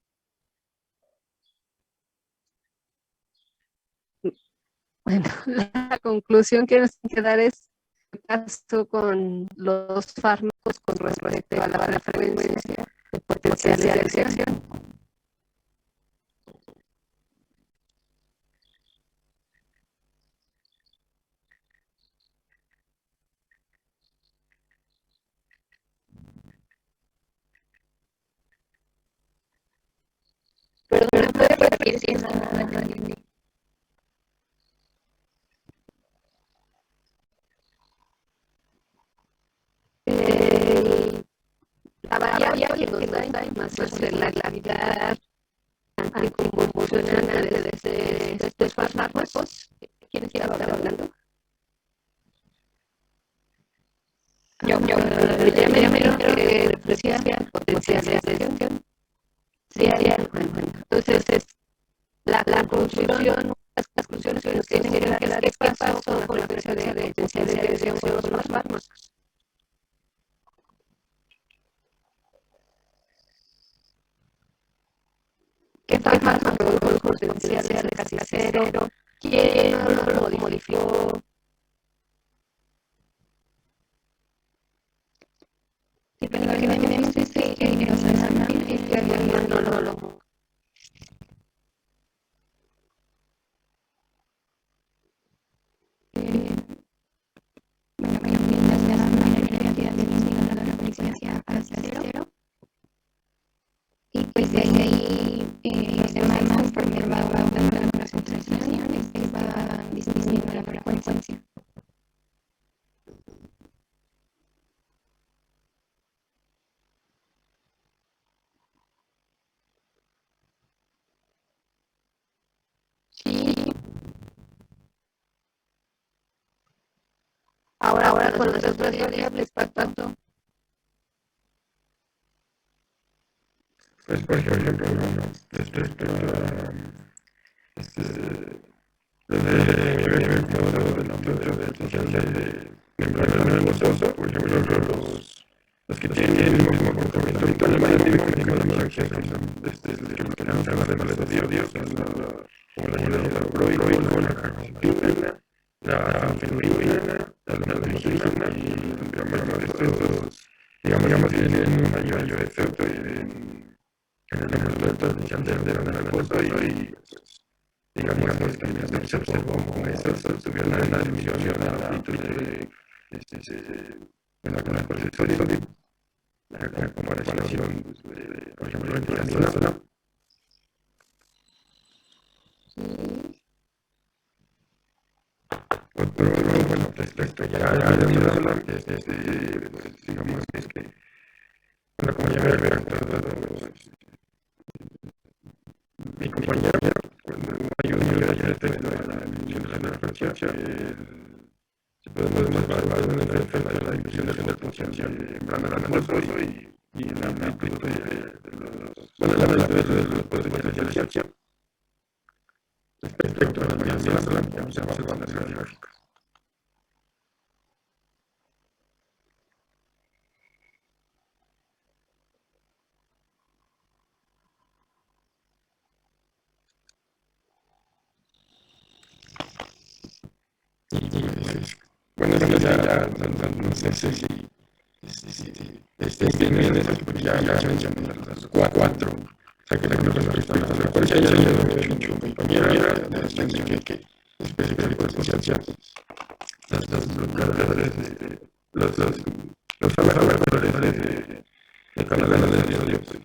Bueno, la conclusión que nos tiene que dar es qué pasó con los fármacos con respecto a la frecuencia de potencial de acción. Pero ¿me puede repetir si no la entendí? La variable que nos da información sobre la actividad anticonvulsionante de estos fármacos, ¿quién estaba hablando? Yo me que decía potencial de acción. Sí, bueno. Entonces, las conclusiones que nos tienen que dar es qué pasó con la presencia de potencial de acción de los fármacos. ¿Qué fármaco produjo potencial de casi cero? ¿Quién no lo modificó? Pero que me dice que no lo y pues de ahí los demás conforme va aumentando la concentración va disminuyendo la frecuencia. Sí. Ahora con las otras variables, ¿cuánto? Pues por ejemplo, respecto a de membrana mucosa, por ejemplo, los que tienen el mismo comportamiento con la misma acción que la sodio, como la carbamazepina, la oxígeno y digamos estos, digamos tienen un mayor efecto en el elemento inicial de la reposo y digamos que se observó como estos tuvieron una disminución a la amplitud de la cortisol y la comparación, por ejemplo, en la zona. Bueno, respecto ya a la digamos que, bueno, como ya había contado mi compañero, cuando hay un nivel de la disminución de la frecuencia, se podemos evaluar un efecto de la disminución de la frecuencia de membrana reposo y la amplitud de los potenciales de acción respecto a la variación de la observación de las gráficas. Bueno, ya no sé si tienen esas, porque ya mencioné las cuatro. O sea, que la frecuencia ya lo dicho mi compañera, que específicamente los bloqueadores los trabajadores de canales de sodio, pues,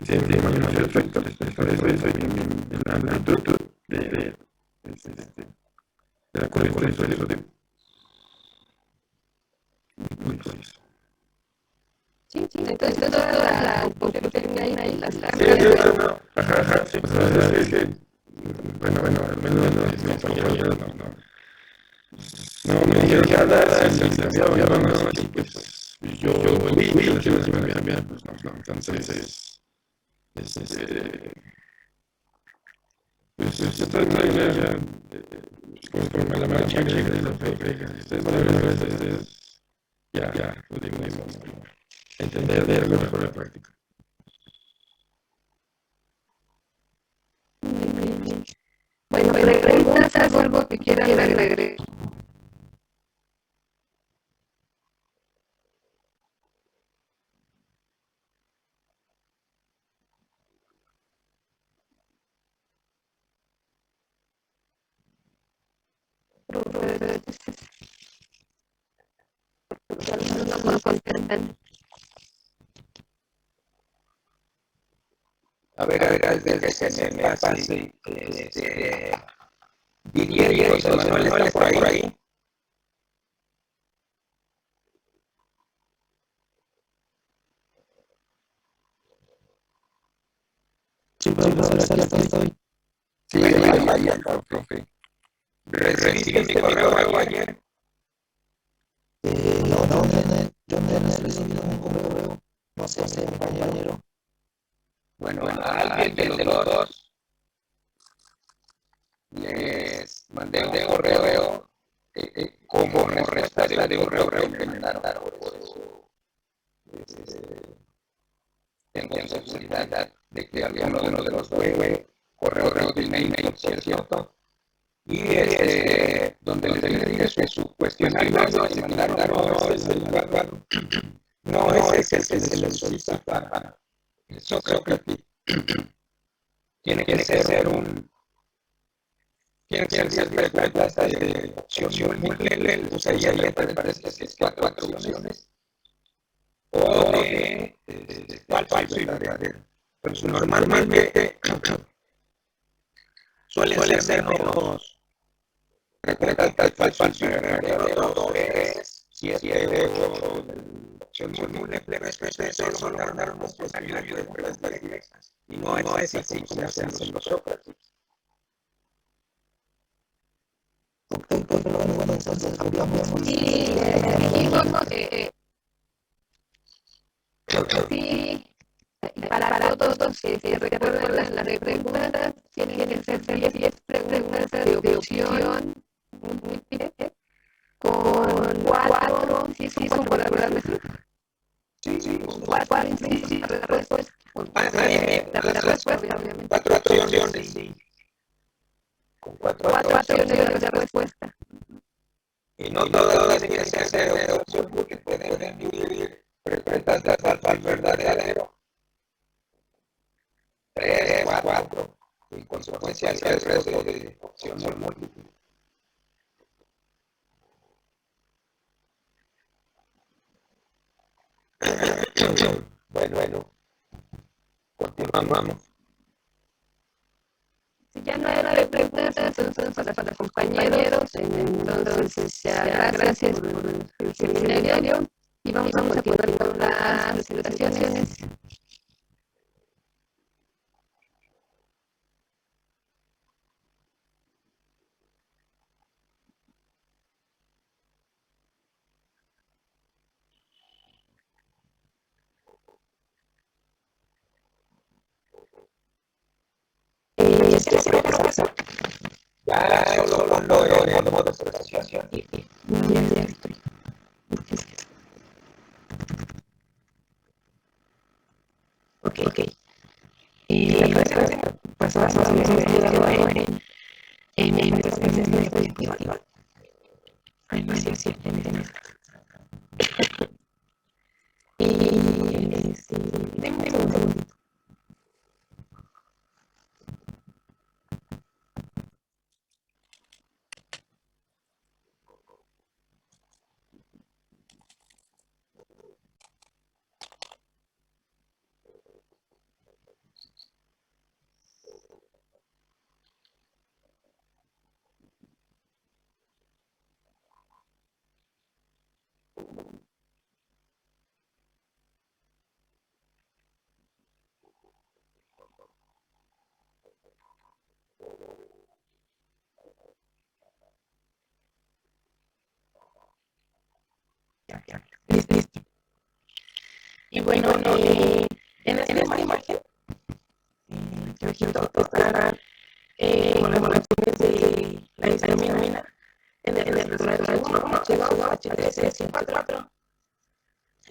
tienen mayor efecto respecto a eso y la amplitud de la corriente de sodio. Sí, entonces toda la hipotermia ahí las Ajá, sí, pues es que, bueno, al menos mis compañeros no me dijeron nada, si había no, y pues yo vi que no se iban a cambiar, pues no, entonces pues esta ya, conforme a la marcha que de la fe, ya pudimos entender mejor la práctica. Bueno, preguntas, algo que quieran agregar. No contestan. A ver, desde que se me pase, diría y José Manuel está por ahí. Sí, profesor, aquí estoy. Sí, vaya, profe. ¿Recibiste mi correo ayer? No, yo no he recibido un correo. No sé, compañero. Bueno, a alguien de los dos les mandé un correo como respuesta de un correo que me mandaron. Por eso tengo seguridad de que alguno de los dos fue correo de email, si es cierto. Y donde les dije que su cuestionario se mandaron no es el que se les solicita. Eso creo que tiene que ser tiene que ser preguntas de opción múltiple, o sea, ya me parece que es cuatro opciones, o de falso y verdadero. Pues normalmente suelen ser menos preguntas falso y verdadero, dos es 7, 8 de opción múltiple, solo mandar un cuestionario de preguntas directas, y no es así como se hacen los otros. Ok, pues bueno, entonces cambiamos. Sí, dijimos que sí, para todos, si recuerdan las preguntas, tienen que ser 10 preguntas de opción múltiple con 4, si son por hablar así. Sí, 4 intentos para la respuesta. La respuesta, obviamente. 4 opciones, sí. Con 4 opciones de respuesta. Y no todas tienen que ser de opción porque pueden vivir preguntas de falso verdadero. 3, 4, y consecuencia el resto de opciones múltiples. Bueno, continuamos. Si ya no hay preguntas, entonces para los compañeros, entonces ya gracias por el seminario y vamos a continuar con las presentaciones. Ya solo cuando en modo de presentación. Ok. La clase pasada habíamos quedado en presentación de diapositiva. Ay, no sé si denme un segundito. Listo. Y bueno, en esta imagen, yo quiero mostrar informaciones de la histamina en el receptor H1, H2, H3, H4.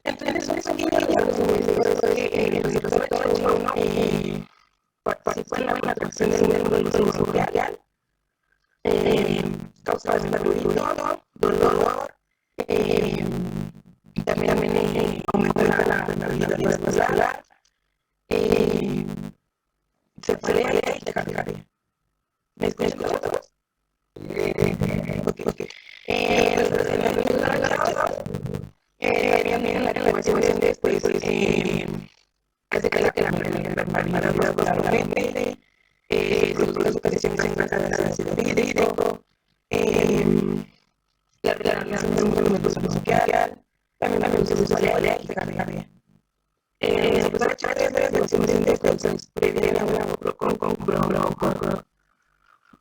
Entonces, es un niño que el receptor H1 participa en la contracción del músculo subreal, causa estabilidad, dolor, y también aumenta la permeabilidad vascular, se puede descargar. ¿Me escuchan nosotros? Ok. También la activación de después hace que la permeabilidad vascular aumente, se produce supresión de ácido hídrico, la relación del músculo subreal, también se usa la electricidad. Se puede echar de después previene una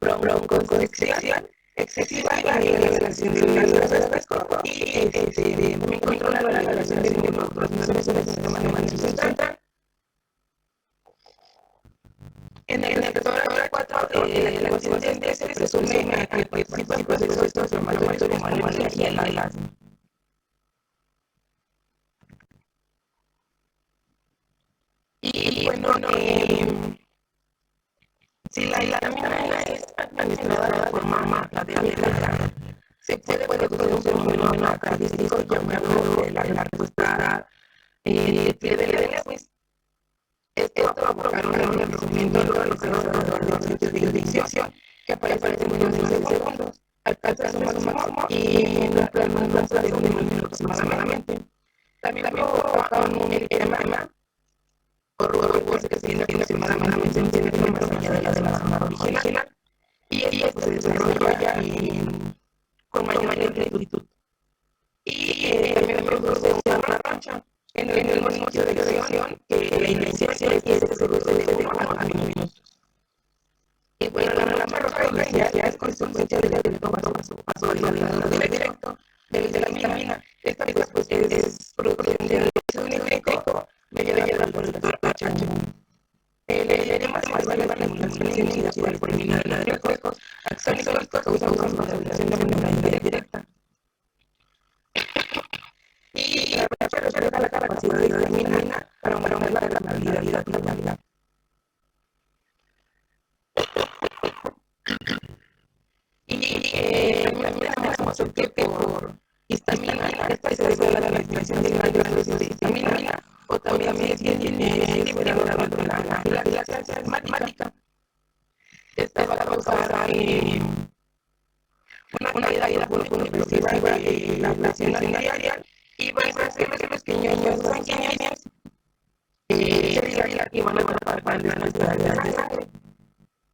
broncoconstricción excesiva y la relación del refresco y también controla la relación de neurotransmisores del sistema nervioso central. En el receptor 4, la activación se presume que participa en procesos inflamatorios como la alergia y el asma. Y bueno, si la histamina es administrada de forma radial, se puede producir un fenómeno característico llamado la respuesta de Lewis. Esto va a provocar un enrojecimiento en los receptores de inyección que aparece en menos de 6 segundos, alcanza su máximo y en un plazo de 1 minuto aproximadamente. También provoca un edema o rubor que se tiene aproximadamente un centímetro más allá de la zona original y esto se desarrolla con mayor amplitud. Y también produce una mancha en el sitio de acción que la inyección se produce de 1 a 2 minutos. Y bueno, la mancha roja ya es consecuencia del paso directo de la histamina. Esta pues es producción del ácido nítrico mediada por el receptor H1. El edema se va a la regulación iniciada por el mineral de reflejos axónicos que causan una regulación de manera directa. Y la mancha refleja la capacidad de la histamina para aumentar la permeabilidad global. Y también tenemos que por esta se debe a la administración de grandes dosis de histamina o también si tiene fuera de la filaxia asmática. Esta va a causar una caída progresiva de la presión arterial y va a hacer que los pequeños sanguíneos se van a participar de la sangre,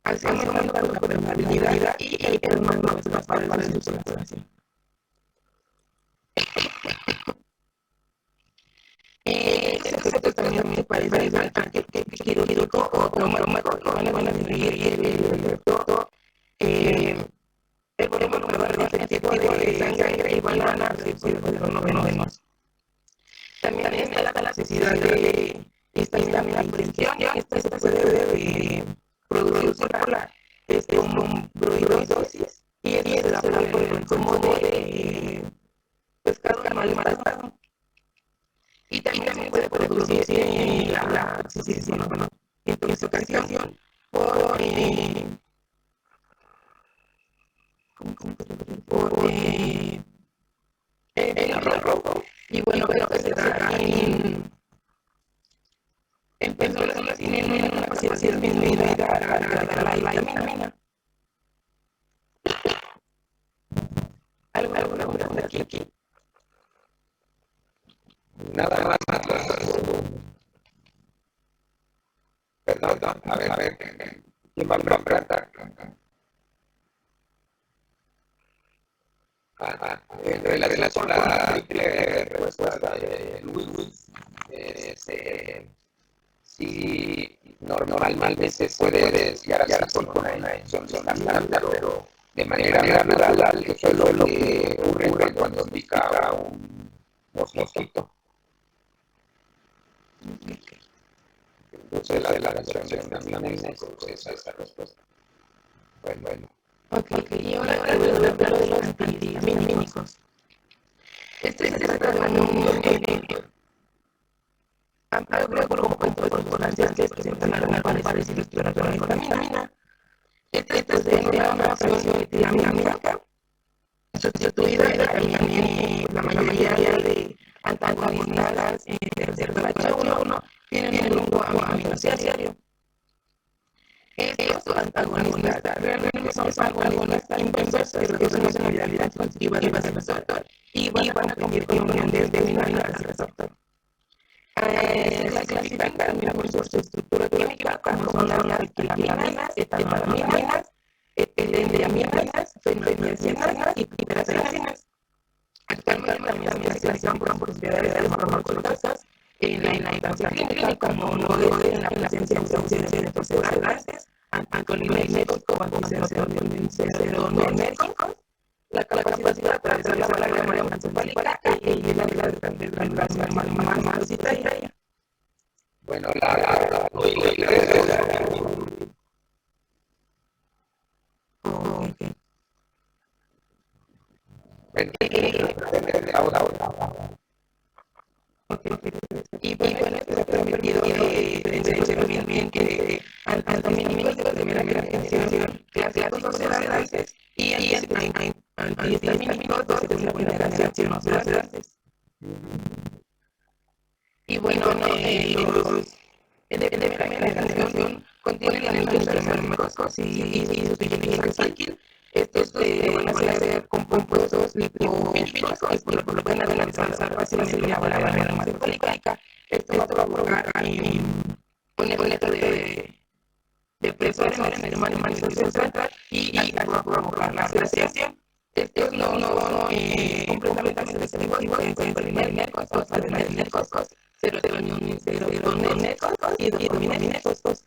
haciendo aumentar la permeabilidad y el número de las paredes de circulación. Esto también parece igual que quirúrgico o traumático, que van a disminuir el volumen efectivo de sangre y van a reducir el fenómeno venoso. También está la necesidad de histamina por infusión. Esta se puede producir por la bruidosis y esto se da por el consumo de pescado mal matado. Y también se puede producir la intoxicación por el rojo. Y bueno, pero que se da en personas que tienen una capacidad disminuida a la histamina. ¿Alguna pregunta aquí? Nada más. Perdón, a ver, ¿quién va a preguntar? En relación con la triple respuesta de Luis, si normalmente se puede desviar con una inyección de histamina, pero de manera natural, eso es lo que ocurre cuando pica un mosquito. Entonces, la inyección también es esa respuesta. Bueno. Ok, y ahora voy a hablar de los antihistamínicos. Este se trata de un amplio grupo de sustancias que presentan algún parecido respiratorio a la histamina. Este posee una fracción etilamínica sustituida también la mayoría de antagonistas del H1 tienen un grupo aminoácido. Estos antagonistas realmente son antagonistas inversos que reducen la sensibilidad positiva del receptor y van a cumplir con la unión de histamina al receptor. Se la clasifican también por su estructura química como son las etilaminas, etalaminas, etilendriaminas, fenilaminas y piperacinacinas. Actualmente también se clasifican por propiedades farmacológicas en la importancia clínica como no es en la presencia de ausencia de toxicidades, anticolinéticos o antiserotoninérgicos, la capacidad para atravesar la membrana encefálica y la membrana magusitaria. Bueno, Y bueno, esto se ha permitido diferenciar bien que antihistamínicos de primera generación, clásicos sedantes y antihistamínicos de segunda generación, sedantes. Y bueno, los de primera generación contienen elementos fármacos y sustituyen alquil. Estos van a ser compuestos lipofílicos y por lo general van a alcanzar fácilmente la barrera hematopoietica. Esto va a provocar un efecto de presión en el sistema nervioso central y va a provocar la sedación. Estos no completamente selectivos y pueden ser adrenérgicos, serotoninérgicos y dopaminérgicos.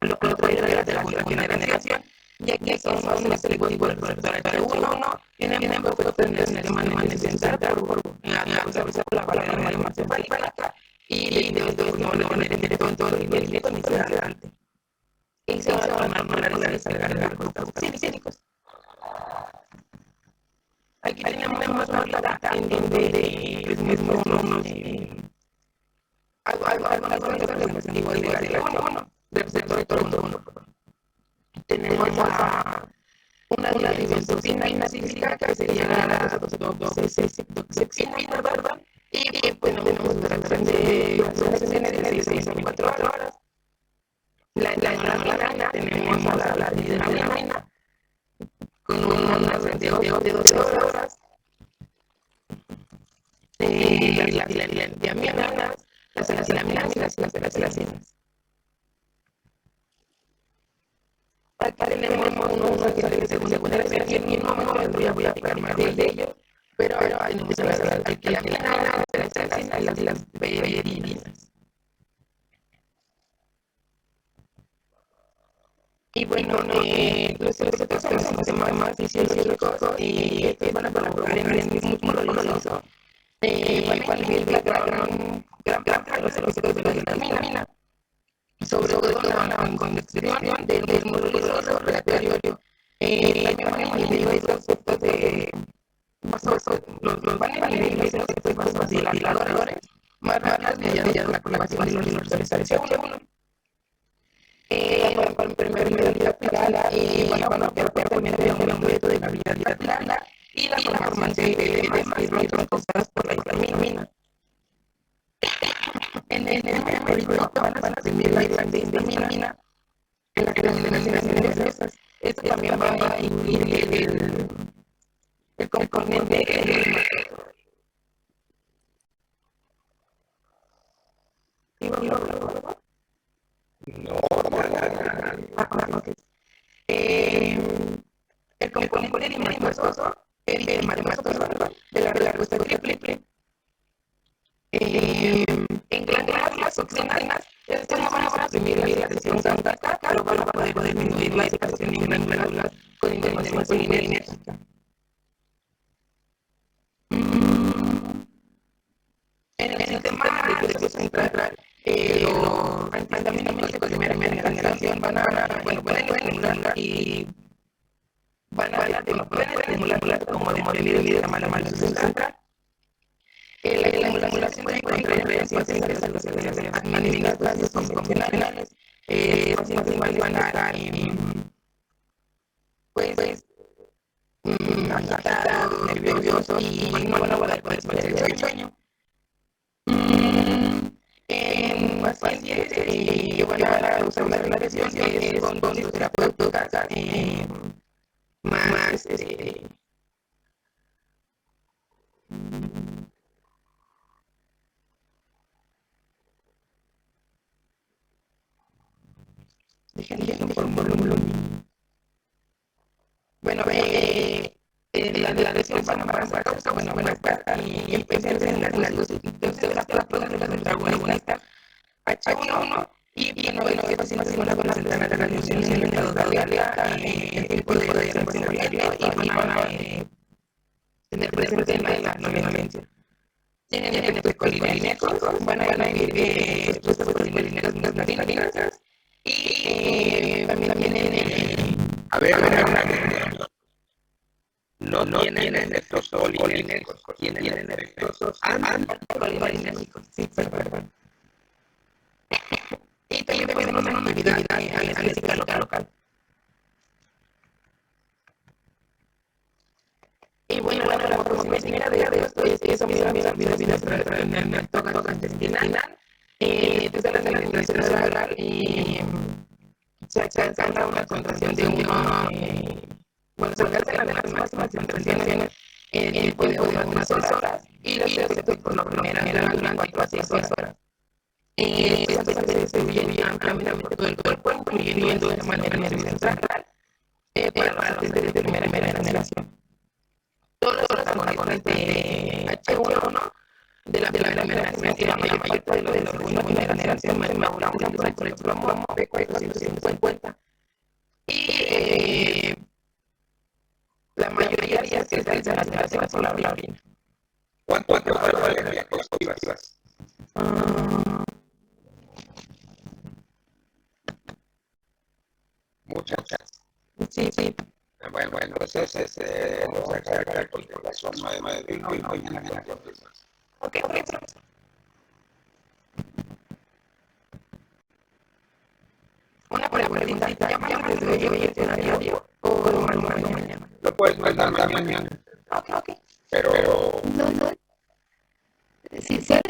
Lo que puede ser de la segunda generación, ya que son más selectivos por el receptor H1, tienen efectos en el sistema nervioso central por la barrera hematopoietica y no tener efecto en todo el nivel ni sedante. Y se van a descargar grupos cínicos. Aquí tenemos una lista en donde algo representativo de del receptor 1. Tenemos una dimensioncina y física, que sería la doxepina, ¿verdad? Y bueno, tenemos duración de 4 horas. La noradrenalina tenemos a la adrenalina con una duración de 12 horas. Las diaminas, las acetaminas y las peracinas. Acá tenemos unos agentes secundarios que en mi momento voy a hablar más de ellos, pero ahora tenemos las alquilaminas, las peracinas y las beriberinas. Y bueno, los efectos son los sistemas fisiológicos que van a provocar en el músculo liso. Van a vivir gran parte de los efectos de la vitamina, sobre todo la conducción del músculo liso respiratorio. También van a vivir los efectos de van a vivir los efectos vasodilatadores más rápidos mediante la activación de los receptores C1. Para permitir la pila y van a permitir el aumento de la vitalidad plana y la formación de más causadas por la histamina. En el periodo van a tener la histamina en las terminaciones nerviosas. Esto también va a incluir el componente el componente eritematoso de la respuesta triple. En glándulas toxinas, estas no van a suprimir la irritación cardíaca, pero van a poder disminuir la irritación en glándulas con información colinérgica. En el sistema nervioso central, los antihistamínicos de primera generación van a estimular y van a estimular como de la mala central. La estimulación puede encontrar en pacientes administradas convencionales, pacientes van a estar agitados, nerviosos y no van a poder conciliar el sueño. En pacientes que van a usar una relación con dosis terapéuticas más por volumen. Bueno, la lesión van a causa, y empezar en las luces de las placas de las antagonistas H1 y bueno, que pacientes van a presentar la reacción en el estado de alerta, el tipo de reacción diario y van a tener presente en la somnolencia. Tienen efectos colinérgicos, van a vivir respuestas colinérgicas más y también a ver, no tienen efectos colinérgicos, tienen efectos anticolinérgicos. Sí, perdón. Y también tenemos una actividad anestésica local. Y bueno, la proximidad de esto es eso mismo, en el tórax intestinal, desde la administración cerebral y se alcanza una contracción de se alcanza las máximas contracciones en el tiempo de unas 6 horas y los efectos por lo general durante 4 a 6 horas. Estas se distribuyen ampliamente por todo el cuerpo, incluyendo de manera nerviosa central para los de primera generación. Todos los antagonistas de H1 de la primera generación y la mayor parte de los de la segunda generación más maduran por el cromosomo P450. Y la mayoría se realizan las relaciones por la orina. ¿Cuánto vale las diapositivas? Muchas. Sí. Bueno, entonces vamos a sacar porque son 9 de hoy mañana. Ok. Una pregunta, ¿llaman desde hoy a diario o mañana? Lo lo puedes mandar mañana. Ok. Pero No. Si puedes